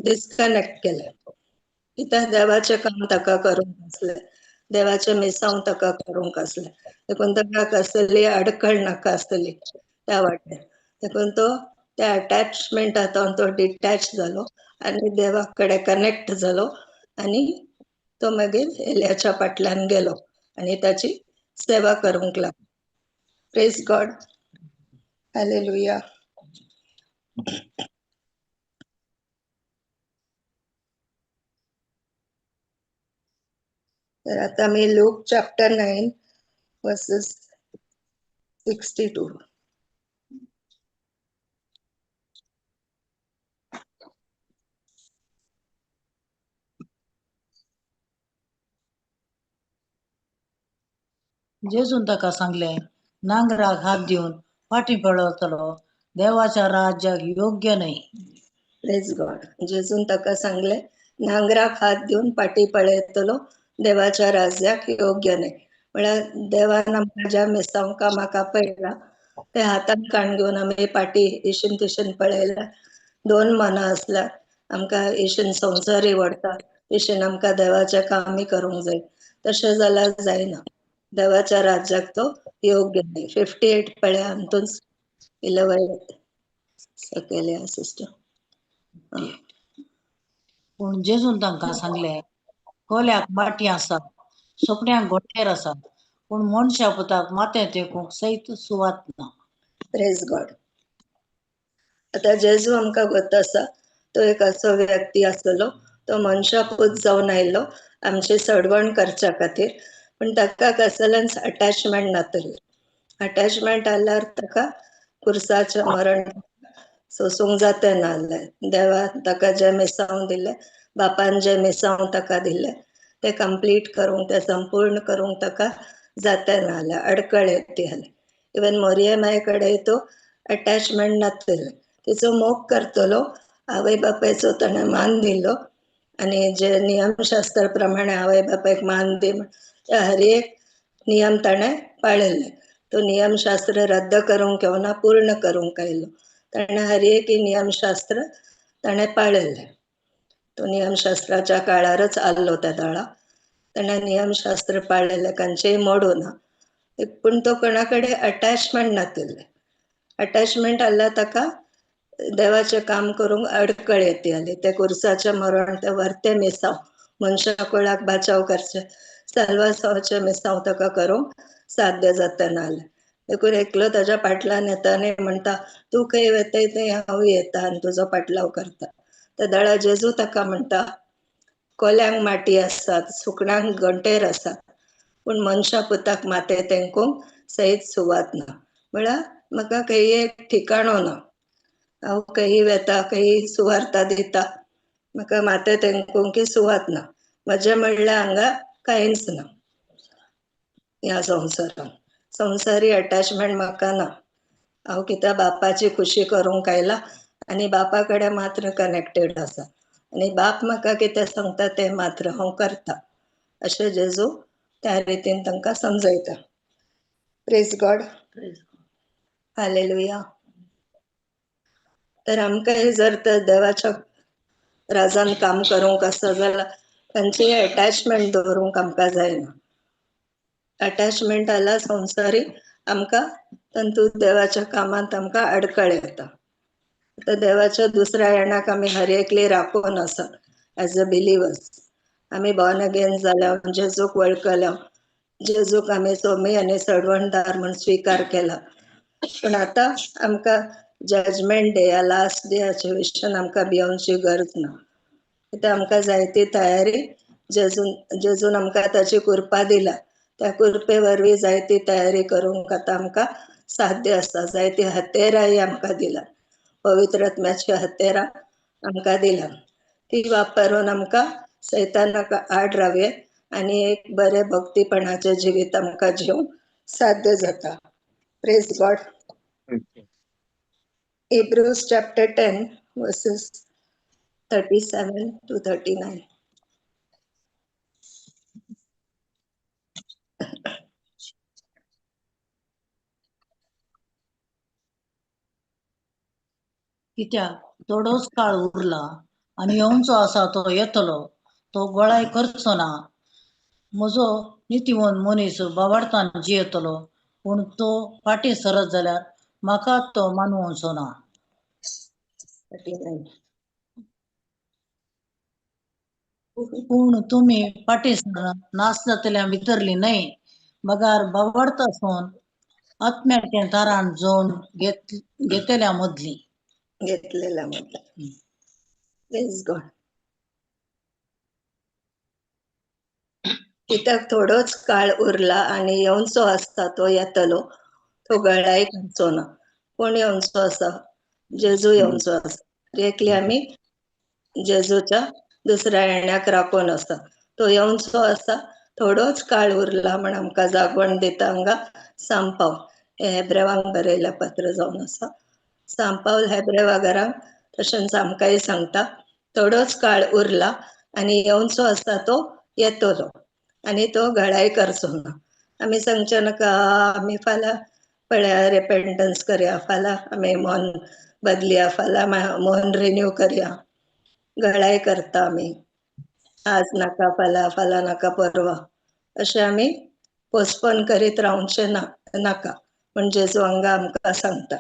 डिस्कनेक्ट केले. कित्याक देवाचें काम ताका करूंक आसलें, देवाचें मिसांव ताका करूंक आसलें. देखून ताका कसली अडखळ नाका आसतली त्या वाटेन. देखून तो त्या अटॅचमेंटांतून तो डिटॅच जालो आनी देवा कडेन कनेक्ट जालो आनी तो मागीर एलियाच्या फाटल्यान गेलो आनी ताची सेवा करूंक लागलो. Praise God. हालेलुया. तर आता मी लूक चॅप्टर 9 वर्सेस 62. जेजून ताका सांगले, नांगराक हात दिवन फाटी पळयतलो, देवाच्या राज्याक योग्य नाही. Praise God. जेजून ताका सांगले, नांगराक हात दिवन फाटी पळयतलो, देवाच्या राज्याक योग्य नाही. म्हळ्यार देवान आमकां ज्या मिसांव कामाक आपयला ते हातान काण घेवन आमी फाटी इशीन तिशीन पळयल्या. 2 मनां आसल्यार आमकां इशीन संवसारी व्हरता, इशीन आमकां देवाचें कामय करूंक जाय. तशें जाल्यार जायना. देवाच्या राज्याक तो योग्य नाही. 58 पळया हातून 11 सकयल या सिस्टर. पूण जेजून तांकां सांगले, कोल्याक माटी आसा, सोकण्यांक घोंटेर आसा, पूण मनशा पुताक माथें तेकूंक सैत सुवात ना. Praise God. आता जेजू आमकां वत आसा तो एक असो व्यक्ती आसलो, तो मनशापूत जावन आयलो आमची सडवण करच्या खातीर. पण ताका कसलेंच अटॅचमेंट नातली. अटॅचमेंट आल्यार ताका कुर्साचें मरण सोसूंक जाता नासलें. देवान ताका जे मिसांव दिले, बापान जे मिसांव ताका दिले, ते कंप्लीट करूंक, ते संपूर्ण करूंक ताका जाता नासलें. अडकळ येताली. इवन मोरयेमाये कडेन तो अटॅचमेंट नातलें. तिचो मोग करतलो, आवय बापायचो ताणें मान दिलो आनी जे नियमशास्त्र प्रमाणे आवय बापायक मान दी ते हर एक नियम ताणें पाळिल्ले. तो नियमशास्त्र रद्द करूंक येवना, पूर्ण करूंक आयलो. ताणें हर एक नियमशास्त्र ताणें पाळिल्ले. तो नियमशास्त्राच्या काळारच आसलो त्या दाळा. ताणें नियमशास्त्र पाळिल्ले, खंयचेय मोडूं ना. पूण तो कोणा कडेन अटॅचमेंट नातिल्ले. अटॅचमेंट आसल्यार ताका देवाचें काम करूंक अडकळ येताली. ते कुर्साचें मरण, ते वर्ते मिसांव, मनशा कुळाक बाचाव करचे, साल्वासांवचे मिसांव ताका करूंक साध्य जाता नासलें. देखून एकलो ताच्या फाटल्यान येता आनी म्हणटा, तूं खंय वतय थंय हांवूय येता आनी तुजो फाटलाव करता. त्या दाळा जेजू ताका म्हणटा, कोल्यांक माटी आसात, सुकण्यांक घोंटेर आसात, पूण मनशा पुताक माथें तेंकूंक सैत सुवात ना. म्हळ्यार म्हाका खंय एक ठिकाणो ना. हांव खंय वेता, खंय सुवार्ता दिता, म्हाका माथें तेंकूंक सुवात ना. म्हजें म्हणल्यार हांगा कांयच ना ह्या संवसारान. संवसारी अटॅचमेंट म्हाका ना. हांव कित्याक बापाची खुशी करूंक आयला आनी बापा कडेन मात्र कनेक्टेड आसा. आनी बाप म्हाका कितें सांगता तें मात्र हांव करता. अशें जेजू त्या रितीन तांकां समजयता. Praise God. हालेलुया. तर आमकां जर तर देवाच्या राजान काम करूंक आसा जाल्यार खंयचेय अटॅचमेंट दवरूंक आमकां जायना. अटॅचमेंट आल्यार संवसारी आमकां तंतू देवाच्या कामांत आमकां अडकळ येता. आता देवाच्या दुसऱ्या येणाक आमी हर एकली राखून आसा एज अ बिलिवर्स. आमी बॉर्न अगेन जाल्या, जेजूक वळखल्या, जेजूक आमी सोमी आनी सडवणदार म्हूण स्विकार केला. पण आता आमकां जजमेंट डे या लास्ट डेयाच्या विशयान आमकां भियोनची गरज ना. कित्याक आमकां जाय ती तयारी जेजून आमकां ताची कृपा दिला. त्या कृपे वरवीं जाय ती तयारी करूंक आतां आमकां साध्य आसा. जाय ती हत्यारांय आमकां दिला. पवित्र आत्म्याची हत्यारां आमकां दिला. ती वापरून आमकां सैतानाक आड रावये आनी एक बरे भक्तीपणाचें जिवीत आमकां जिवंक साध्य जाता. Praise God. Hebrews chapter 10 verses 37 to 39. कित्याक थोडोच काळ उरला आणि येवचो आसा तो येतलो, तो गोळाय करचो ना. म्हजो नितीवन मनीस बावार्थान जियेतलो, पूण तो फाटीं सरत जाल्यार म्हाका तो मानूंचो ना. 39. पूण तुमी फाटीं सरत नास जातल्या भितरली न्हय, बगार बावार्थ आसून आत्म्याचें तारण जोड घेतल्या मदली. घेतलेला मधला. Praise God. कित्याक थोडोच काळ उरला आणि येवचो आसता तो येतलो, तो गळाय करचो ना. कोण येवचो आसा? जेजू येवचो आसा. देखली आमी जेजूच्या दुसऱ्या येण्याक राखून आसा. तो येवचो आसा, थोडोच काळ उरला म्हण आमकां जागवण दिता हांगा सांपाव. हे हेब्रेवांक बरयल्या पत्र जावन आसा. सांपावल हेब्रेवाकारांक तशेंच आमकांय सांगता, थोडोच काळ उरला आणि येवचो आसा तो येतलो आणि तो गळाय करचो ना. आमी सांगचे नाका आमी फाल्यां पळया रिपेंटन्स करया, फाल्यां आमी मन बदलया, फाल्यां मन रिन्यू करया. गळाय करता आमी. आज नाका फाल्यां, फाल्यां नाका परवा, अशें आमी पोस्टपोन करीत रावचे नाका. म्हणजे जेजू हांगा आमकां सांगता.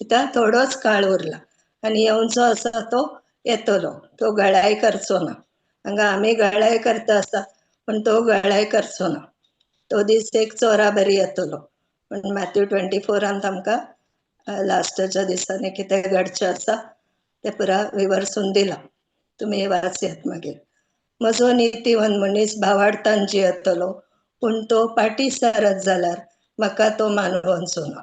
कित्याक थोडोच काळ उरला आणि येवचो आसा तो येतलो, तो गळाय करचो ना. हांगा आमी गळाय करता आसा, पण तो गळाय करचो ना. तो दीस एक चोरा बरी येतलो. पण मॅथ्यू 24 आमकां लास्टाच्या दिसांनी कितें घडचें आसा तें पुरा विवरसून दिला. तुमी वाचयात मागीर. म्हजो नितीवन मनीस भावार्थान जियेतलो, पूण तो फाटीं सरत जाल्यार म्हाका तो मानूंचो ना.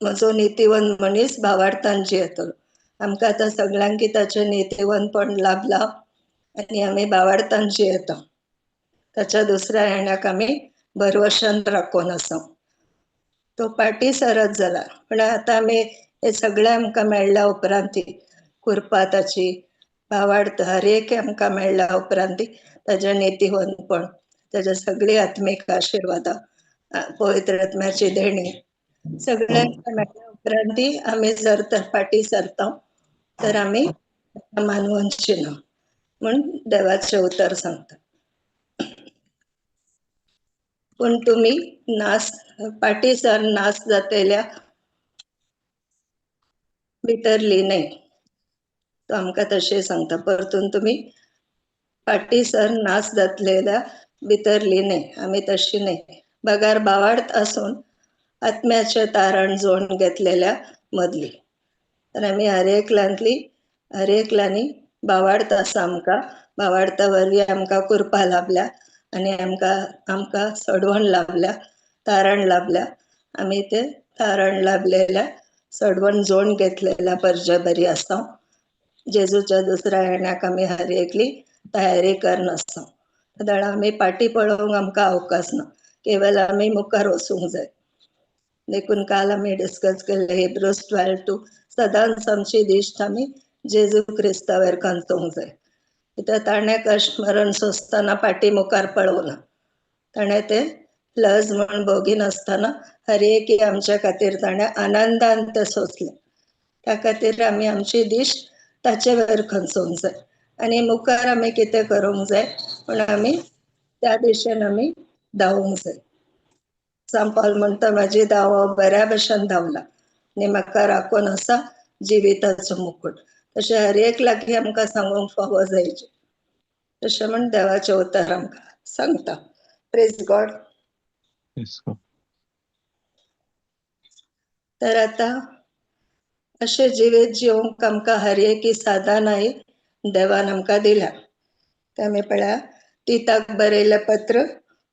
म्हजो नितीवन मनीस भावार्थान जियेतलो. आमकां आतां सगळ्यांक ताचें नितीवनपण लाभला आणि आमी भावार्थान जियेता. ताच्या दुसऱ्या येण्याक आमी भरवशान राखून आसा. तो फाटीं सरत जाला, पण आतां आमी हे सगळें आमकां मेळ्ळ्या उपरांती कृपा ताची, भावार्थ हर एक आमकां मेळ्ळ्या उपरांती ताजें नितीवनपण, ताजी सगळी आत्मीक आशिर्वादां, पवित्र आत्म्याची देणी सगळें आमकां मेळ्ळ्या उपरांती आमी जर तर फाटीं सरता तर आमी मानूंची ना म्हूण देवाचें उतर सांगता. पूण तुमी फाटीं सर नास जातल्या भितरली न्हय. तो आमकां तशें सांगता. परतून तुमी फाटीं सर नास जातलेल्या भितरली न्हय. आमी तशी न्हय. बगार भावार्थ आसून आत्म्याचें तारण जोडून घेतलेल्या मदली. तर आमी हर एकल्यांनी भावार्थ आसा आमकां. भावार्था वरवीं आमकां कृपा लाभल्या आणि आमकां सडवण लाभल्या, तारण लाभल्या. आमी ते तारण लाभलेल्या सडवण जोडून घेतलेल्या परजे बरी आसा. जेजूच्या दुसऱ्या येण्याक आमी हर एकली तयारी करन आसा. सदां आमी फाटीं पळोवंक आमकां अवकाश ना, केवळ आमी मुखार वचूंक जाय. देखून काल आमी डिस्कस केले हिब्रूज 12:2 सदांच आमची दिश्ट आमी जेजू क्रिस्तावर कांतोवंक जाय. कित्याक ताणें कश्ट मरण सोंसतना फाटीं मुखार पळोवना. ताणें ते लज म्हण भोगी नासतना हर एकी आमच्या खातीर ताणें आनंदान ते सोंसले. त्या खातीर आमी आमची दिश्ट ताचे वयर खंचोवंक जाय आणि मुखार आमी कितें करूंक जाय, पूण आमी त्या दिशेन आमी धांवूंक जाय. सांपावल म्हणटा म्हाजी धांव बऱ्या भशेन धांवला आनी म्हाका राखून आसा जिविताचो मुकुट. तशें हर एक लागीं आमकां सांगूंक फावो जायचें. तशें म्हण देवाचें उतर आमकां सांगता. Praise God. Yes, God. तर आतां अशें जिवीत जिवंक आमकां हर एकी साधनाय देवान आमकां दिल्या. ते आमी पळया तिताक बरयलें पत्र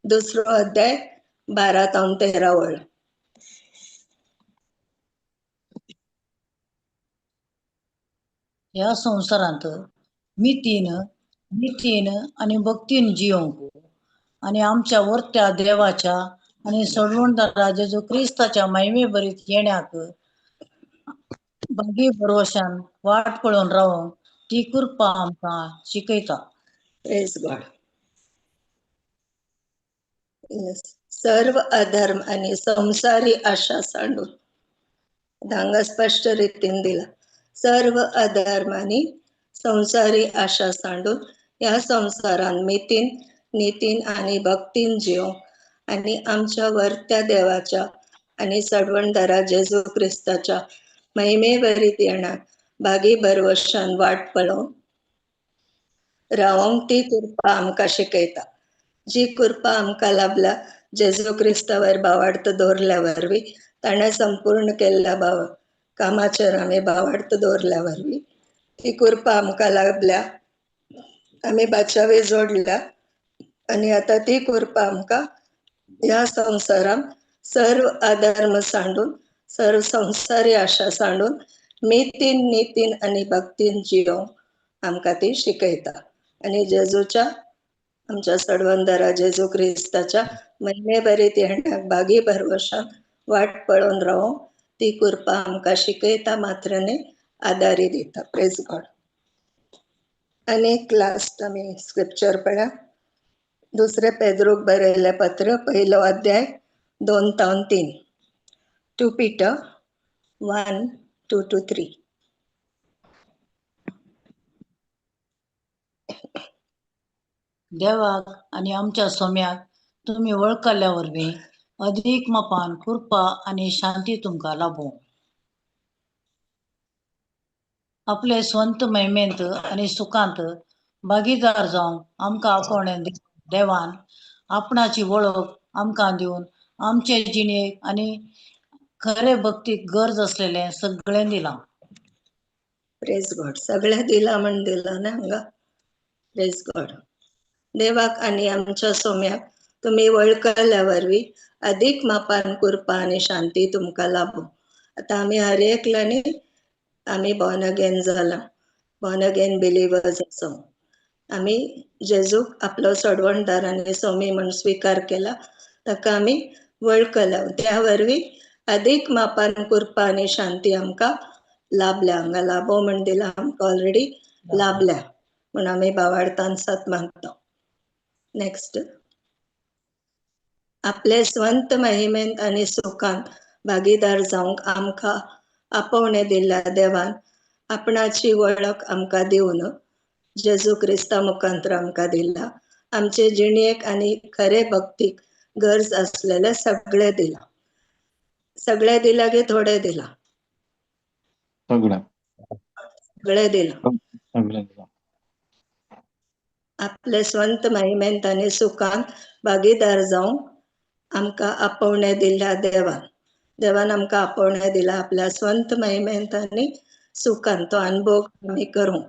2 अध्याय 12 ते 13 वळ. ह्या संवसारांत नितीन आणि भक्तीन जियोंक आणि आमच्या वर्त्या देवाच्या आणि सडवणदारा जेजू क्रिस्ताच्या महिमे बरीत येण्याक बागी भरवशान वाट पळोवन रावंक ती कृपा आमकां शिकयता. Praise God. सर्व अधर्म आणि संसारी आशा सांडून हांगा स्पश्ट रितीन दिला. सर्व अधर्मांनी संसारी आशा सांडून ह्या संसारान मितीन नितीन आणि भक्तीन जिवो आणि आमच्या वर्त्या देवाच्या आणि सडवणदारा जेजू क्रिस्ताच्या महिमे बरीत येणार बागी भरवशान वाट पळोवन रावंक ती कृपा आमकां शिकयता. जी कृपा आमकां लाभला जेजू क्रिस्तावर भावार्थ दवरल्या वरवीं ताणें संपूर्ण केल्ल्या कामाचेर आमी भावार्थ दवरल्या वरवीं ती कृपा आमकां लाभल्या, आमी बाचावी जोडल्या आणि आता ती कृपा आमकां ह्या संवसारान सर्व अधर्म सांडून सर्व संसारी आशा सांडून मितीन नितीन आणि भक्तीन जियोंक आमकां ती शिकयता. आणि जेजूच्या आमच्या सडवणदारा जेजू क्रिस्ताच्या महिमे बरीत येण्याक बागी भरवशान वाट पळोवन रावो ती कृपा आमकां शिकयता मात्रने आदारी दिता. Praise God. आणि लास्ट आमी स्क्रिप्चर पळया. दुसरे पेद्रूक बरयले पत्र 1 अध्याय 2 ते 3. 2 Peter 1:2-3. देवाक आणि आमच्या सोम्याक तुम्ही वळखल्या वरवीं अधिक मापान कृपा आणि शांती तुमकां लाभो. आपले स्वंत महिमेंत आणि सुखांत भागीदार जावंक आमकां आपोवणें देवान आपणाची वळख आमकां दिवन आमचे जिणेक आणि खरे भक्तीक गरज असलेले सगळें दिलां. Praise God. सगळ्या दिला म्हण दिला ना हांगा. Praise God. देवाक आणि आमच्या सोम्याक तुम्ही वळखल्या वरवीं अधिक मापान कृपा आणि शांती तुमकां लाभो. आता आमी हर एकल्यानी आमी बॉर्न अगेन जाला, बॉर्न अगेन बिलिवर्स आसो. आमी जेजूक आपलो सडवणदार आनी सोमी म्हण स्वीकार केला, ताका आमी वळखल्या. त्या वरवीं अधिक मापान कृपा आणि शांती आमकां लाभल्या. हांगा लाभो म्हण दिला, आमकां ऑलरेडी लाभल्या म्हण आमी भावार्थान सत मागता. नेक्स्ट. आपले स्वंत महिमेंत आणि सुखांत भागीदार जावंक आमकां आपोवणें दिल्ल्या देवान आपणाची वळख आमकां दिवन जेजू क्रिस्ता मुखांतर आमकां दिला. आमचे जिणेक आणि खरे भक्तीक गरज असलेले सगळे दिला. सगळे दिला की थोडे दिला? सगळे दिला. आपले स्वंत महिमेंत आणि सुखांत भागीदार जावंक आमकां आपोवणें दिल्ल्या देवान आमकां आपोवणें दिला आपल्या स्वंत महिमेंत आणि सुखांत. तो अनुभव आमी करूंक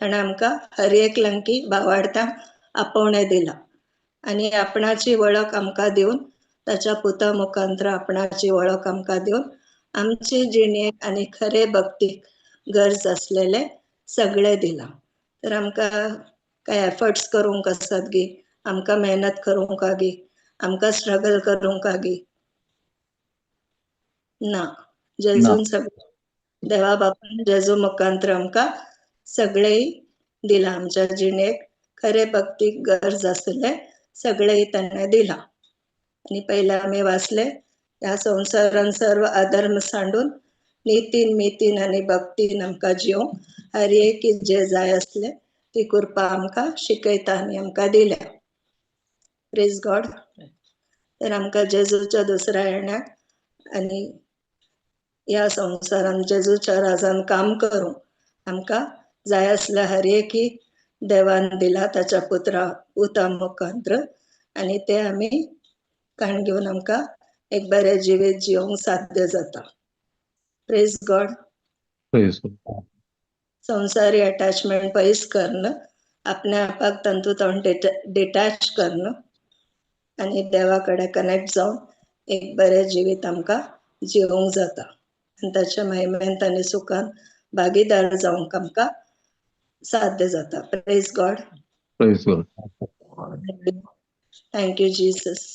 ताणें आमकां हर एकल्यांकी भावार्थांक आपोवणें दिला आणि आपणाची वळख आमकां दिवन ताच्या पुता मुखांतर आपणाची वळख आमकां दिवन आमचे जिणेक आणि खरे भक्तीक गरज असलेले सगळे दिला. तर आमकां काय एफर्ट्स करूंक आसात गी, आमकां मेहनत करूंक गी, आमकां स्ट्रगल करूंक गी ना. जेजून सगळे देवा बापान जेजू मुखांतर आमकां सगळें दिला. आमच्या जिणेक खरे भक्तीक गरज असले सगळें ताणें दिला. आणि पहिले आमी वाचले, ह्या संवसारान सर्व अधर्म सांडून नितीन मितीन आणि भक्तीन आमकां जिवंक हर एक जे जाय असले ती कृपा आमकां शिकयता आनी आमकां दिल्या. Praise God. तर आमकां जेजूच्या दुसऱ्या येण्याक आणि ह्या संवसारान जेजूच्या राजान काम करूंक आमकां जाय असल्या हर एक देवान दिला ताच्या पुता मुखांतर आणि ते आमी काण घेवन आमकां एक बरें जिवीत जिवंक साध्य जाता. Praise God. संसारी अटॅचमेंट पयस करन, आपल्या आपाक तंतोतंत डिटॅच करन आणि देवा कडेन कनेक्ट जावन एक बरें जिवीत आमकां जिवंक जाता आणि ताच्या महिमेंत आणि सुखान भागीदार जावंक आमकां साध्य जाता. Praise God. Thank you Jesus.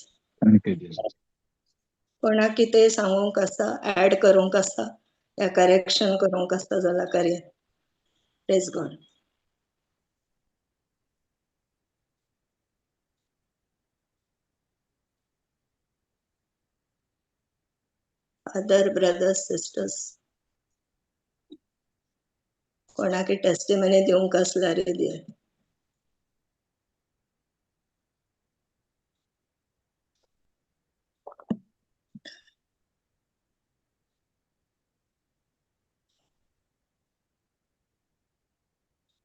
कोणाक कितें सांगूंक आसा, ऍड करूंक आसा या करेक्शन करूंक आसा जाल्यार करें. Praise God. other brothers sisters कोणाकी टेस्टिमनी दिवंक आसल्यार दिया.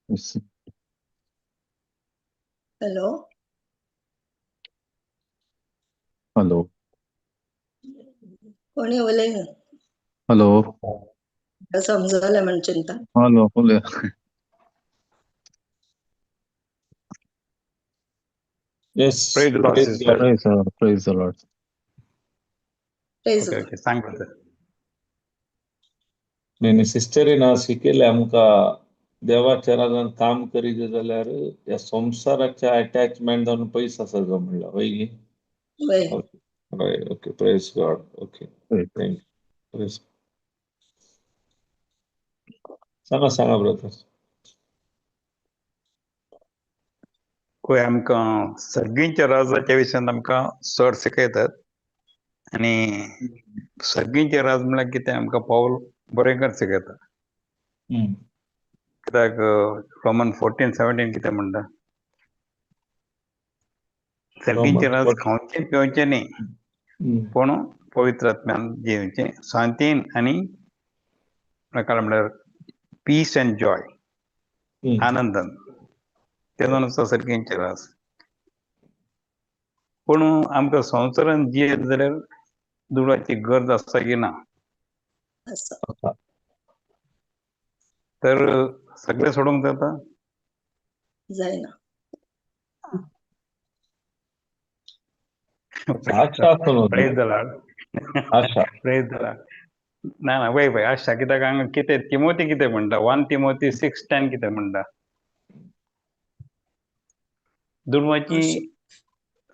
Yes. Hello Hello. कोणी उलयना Hello. समजले म्हण चिंता. Hello. Hello. Yes. Praise the Lord, praise sister. God. Praise the Lord. Praise the Lord. Praise Okay, God. okay. Thank you, brother. नाही सिस्टरीन आज शिकेले आमका देवाच्या राजान काम करीत जाल्यार या संसाराच्या अटॅचमेंट जावन पयस आसा जो म्हणला वय वय. Okay praise God okay Praise. Thank you praise सांगा ब्रदर. होय आमकां सर्गींच्या राजाच्या विशयान आमकां सर शिकयतात आनी सर्गींचे राज म्हळ्यार कितें आमकां पाऊल बरेंकर शिकयता. कित्याक रोमन 14:17 कितें म्हणटा सर्गींचे राज खावचे पिवचे न्ही पूण पवित्र आत्म्यान जियेवचें शांतीन आनी प्रकार म्हळ्यार पीस एंड जॉय आनंदान तेजो आसा सर्गींचे राज. पूण आमकां संवसारान जियेत जाल्यार दुडाची गरज आसता की ना आसा. तर सगळें सोडूंक जाता जायना. आशा प्रेज द लॉर्ड. आशा प्रेज द लॉर्ड. ना वय आशा कित्याक हांगा कितें तिमोथी कितें म्हणटा 1 तिमोथी 6:10 कितें म्हणटा दुडवाची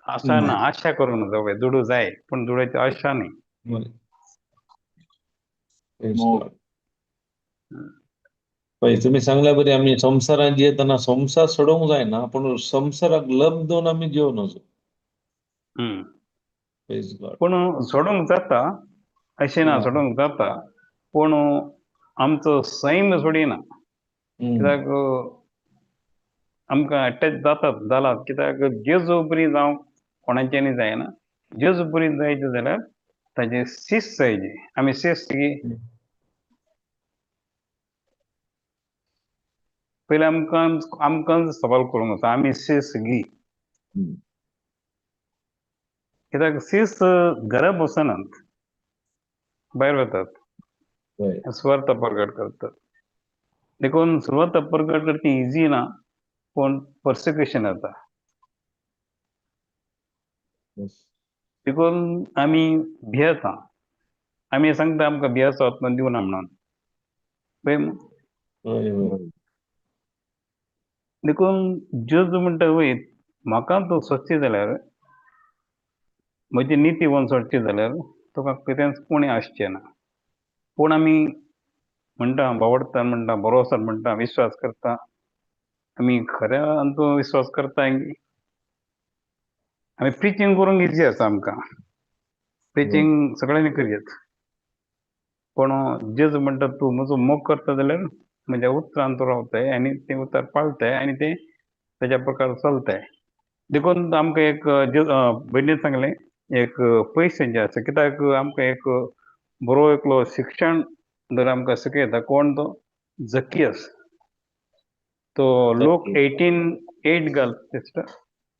आशा ना आशा करूं नका वय दुडू जाय पूण दुडाची आशा न्ही. पळय तुम्ही सांगल्या बरी आम्ही संसारात जियेतना संसार सोडूंक जायना पूण संसाराक लब दोन आम्ही जिवं नजो. Praise God. पूण सोडूंक जाता अशें ना सोडूंक जाता पूण आमचो सैम सोडिना कित्याक आमकां अटॅच जालात कित्याक जेजू बरी जावं कोणाचेंय जायना. जेजू बरी जायची जाल्यार ताची शिस्त जायची. आमी शिस्त पयलीं आमकां सवाल करूंक आसा आमी शिस्त घी कित्याक शिस्त घरा बसनात भायर वतात स्वार्थ प्रगट करतात. देखून स्वार्थ प्रगट करची इजी ना पूण पर्सिक्युशन जाता. देखून आमी भियेता आमी सांगता आमकां भियेचो आत्मा दिवना म्हणून पळय. देखून जेजू म्हणटा वय म्हाका तूं सोदची जाल्यार म्हजी निती वन सोडची जाल्यार तुका कितेंच कोणें आसचें ना. पूण आमी म्हणटा भावडतान म्हणटा भरोसान म्हणटा विश्वास करता आमी खऱ्यान तूं विश्वास करता आमी प्रिचींग करूंक इजी आसा आमकां प्रिचींग सगळ्यांनी करयात पूण जेजू म्हणटा तूं म्हजो मोग करता जाल्यार म्हज्या उतरान तूं रावताय आनी तें उतर पाळताय आनी तें तेज्या प्रकार चलताय. देखून आमकां एक भयणीन सांगलें एक पयशे जे आसा कित्याक आमकां एक बरो एकलो शिक्षण जर आमकां शिकयता कोण तो जकियस तो लोक 18:8 घाल सिस्टर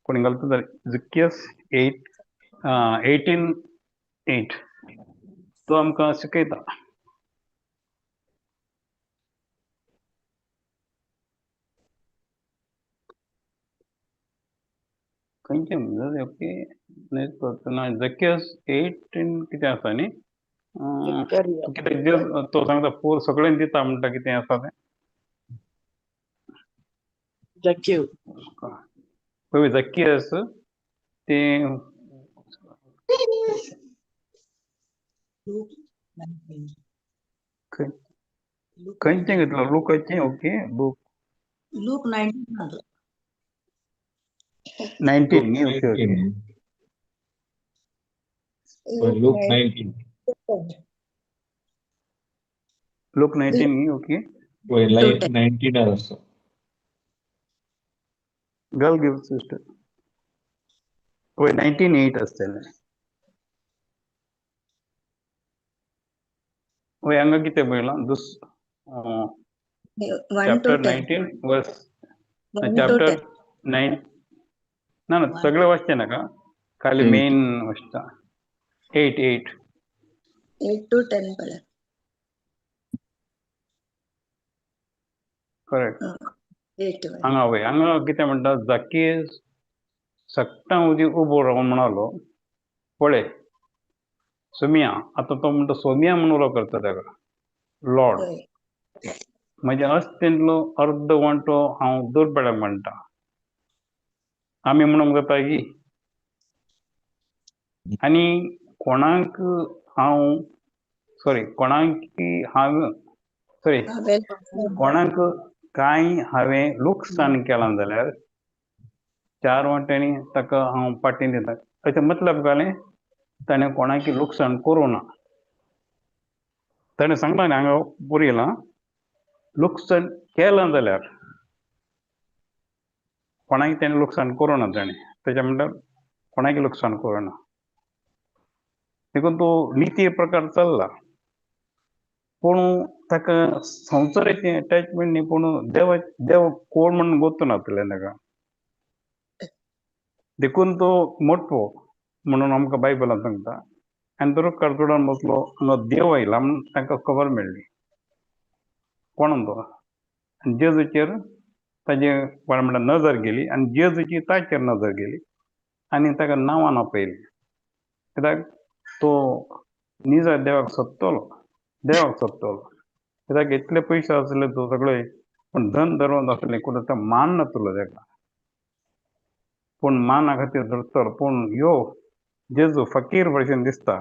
कोणी घालता जाल्यार जकियस 18:8 तो आमकां शिकयता. खंयचें म्हणजे ओके जकियस 8 कितें आसा न्ही कितें तो सांगता पोर सगळें दिता म्हणटा कितें आसा तें पळय जकियस तें खंयचें घेतलो लुकाचें ओके लूक 19 न्ही ओके ओके Luke 19. लोक 19 ओके वय 2:10. 19 असं. गर्ल गिव्ह सिस्टर वय 19:08 असतले वय हांगा कितें पळयलां 1 to चॅप्टर 10. 19 वर्स 1 to चॅप्टर 10. 9 ना सगळं वाचते नाका खाली 8. मेन वाचता 8 8 to 10 पळय. करेक्ट 8 वय. हांगा वय हांगा कितें म्हणटा जाकीस सक्ता उदी उबो रावन म्हणालो पळय सोमिया आतां तो म्हणटा सोमिया म्हणून उलो करता ताका लॉर्ड हय. म्हणजे अस्तिंतलो अर्द वंटो हांव दुर्बळाक म्हणटा आमी म्हणूंक जाता की आनी कोणाक हांव सॉरी कोणाक कांय हांवें लुकसाण केलां जाल्यार 4 वांट्यांनी ताका हांव पाटी दिता ताचें मतलब जालें ताणें कोणाकी लुकसाण करूं ना ताणें सांगला न्ही हांगा बरयलां लुकसाण केलां जाल्यार कोणाक तेणें लुकसाण करूं ना ताणें तेच्या म्हणल्यार कोणाकी लुकसाण करूं ना देखून तो निती प्रकार चल्ला पूण ताका संवसाराचें अटॅचमेंट न्ही पूण देव कोण म्हणून गोतू नासलें ताका देखून तो मोठो म्हणून आमकां बायबलांत सांगता आनी तो कारचुडान बसलो हांगा देव आयला म्हूण तांकां खबर मेळ्ळी कोण तो आनी जेजूचेर ताजे म्हणल्यार नजर गेली आनी जेजूची ताचेर नजर गेली आनी ताका नांवान आपयलें कित्याक तो निजा देवाक सोदतलो कित्याक इतले पयशे आसले तो सगळे पूण धन धर्म आसलें पूण तो मान नासलो ताका पूण माना खातीर धरतलो पूण ह्यो जेजू फकीर भशेन दिसता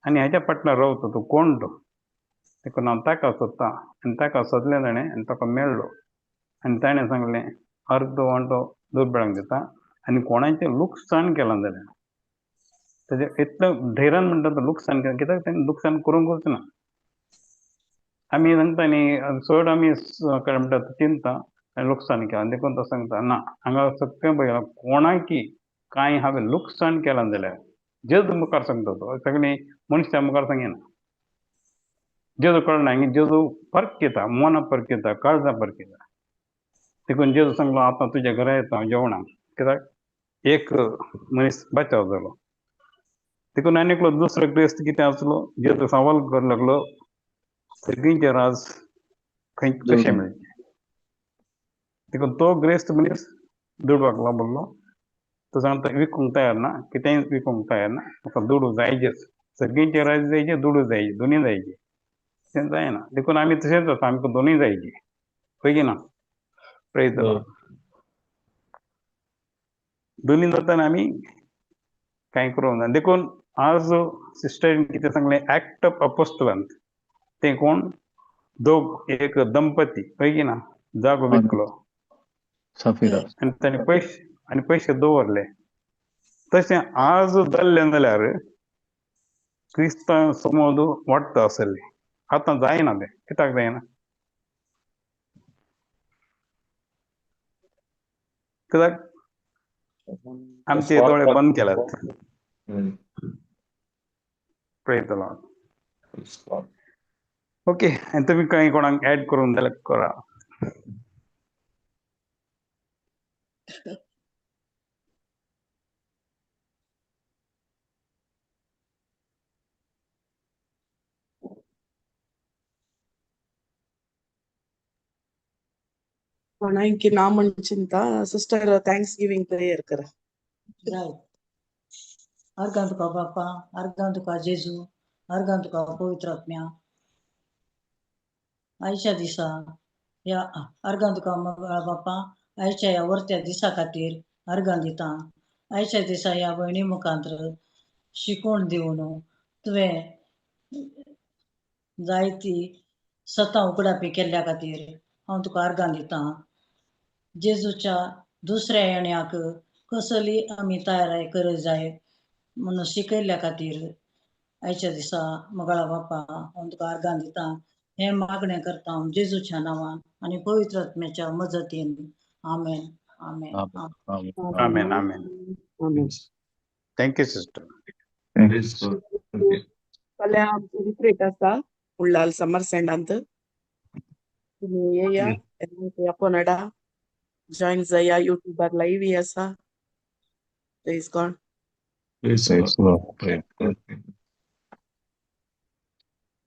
आनी हेच्या फाटल्यान रावता तूं कोण तो देखून हांव ताका सोदतां आनी ताका सोदलें ताणें आनी ताका मेळ्ळो आनी ताणें सांगलें अर्द वांटो दुर्बळांक दिता आनी कोणाचें लुकसाण केलां जाल्यार तेजें इतलें धैर्यान म्हणटा तो लुकसाण केलां कित्याक ताणें लुकसाण करूंकूच ना आमी सांगता न्ही चड आमी काय म्हणटा चिंतता लुकसाण केलां देखून तो सांगता ना हांगा सत्य पळयलां कोणाकी कांय हांवें लुकसाण केलां जाल्यार जेजू मुखार सांगता तो सगळीं मनशां मुखार सांगिना जेजू कळना जेजू परखिता मनां परखिता काळजां परखिता देखून जेजू सांगलो आतां तुज्या घरा येता हांव जेवणाक कित्याक एक मनीस बचाव जालो देखून आनी एकलो दुसरो क्रिस्त कितें आसलो जेजू सवाल करूंक लागलो सगळींचें राज खंय कशें मेळचें देखून तो ग्रेस्त मनीस दुडवाक लागलो तो सांगता विकूंक तयार ना कितेंय विकूंक तयार ना म्हाका दुडू जायचेच सगळींचें राज जायचें दुडू जायचें दोनूय जायचें तें जायना देखून आमी तशेंच आसा आमकां दोनूय जायचीं पळय की ना प्रेज द लॉर्ड दोनूय जाताना आमी कांय करूंक ना देखून आज सिस्टरीन कितें सांगलें एक्ट ऑफ अपोस्टलांत तें कोण दोग एक दंपती पळय की ना जागो विकलो सफिरा आनी ताणें पयशे दवरले तशें आज जाल्लें जाल्यार क्रिस्तांव समोद वाडटा आसतलें आतां जायना तें कित्याक जायना कित्याक आमचे दोळे बंद केल्यात प्रेज द लॉर्ड ओके आनी तुमी कांय कोणाक ऍड करूंक जाल्यार करा कोणाक ना म्हणचिंता सिस्टर थँक्स गिविंग प्रेयर करा अर्गां तुका बापा अर्गां तुका जेजू अर्गां तुका पवित्र आत्म्या आयच्या दिसा या अर्गां तुका बापा आयच्या ह्या वर्त्या दिसा खातीर अर्गां दिता आयच्या दिसा ह्या भयणी मुखांतर शिकवण दिवन तुवें जायती सतां उगडापी केल्ल्या खातीर हांव तुका अर्गां दितां जेजूच्या दुसऱ्या येण्याक कसली आमी तयारी करत जाय म्हणून शिकयल्ल्या खातीर आयच्या दिसा मंगळा बापा हांव तुका अर्गां दितां हे मागणे करता जेजूच्या नावान आणि पवित्र आत्म्याच्या मजतीन. आमेन. आमेन. आमेन. Amen. Amen. Amen. Thank you, sister. Praise God. Okay. फाल्यां आमची रिट्रीट आसा उल्लाल समर सेंडांत. तुम्ही येया कोनाडा जॉईन जाया. युट्यूबार लाईव्ह आसा. Praise God. Praise God. Praise God.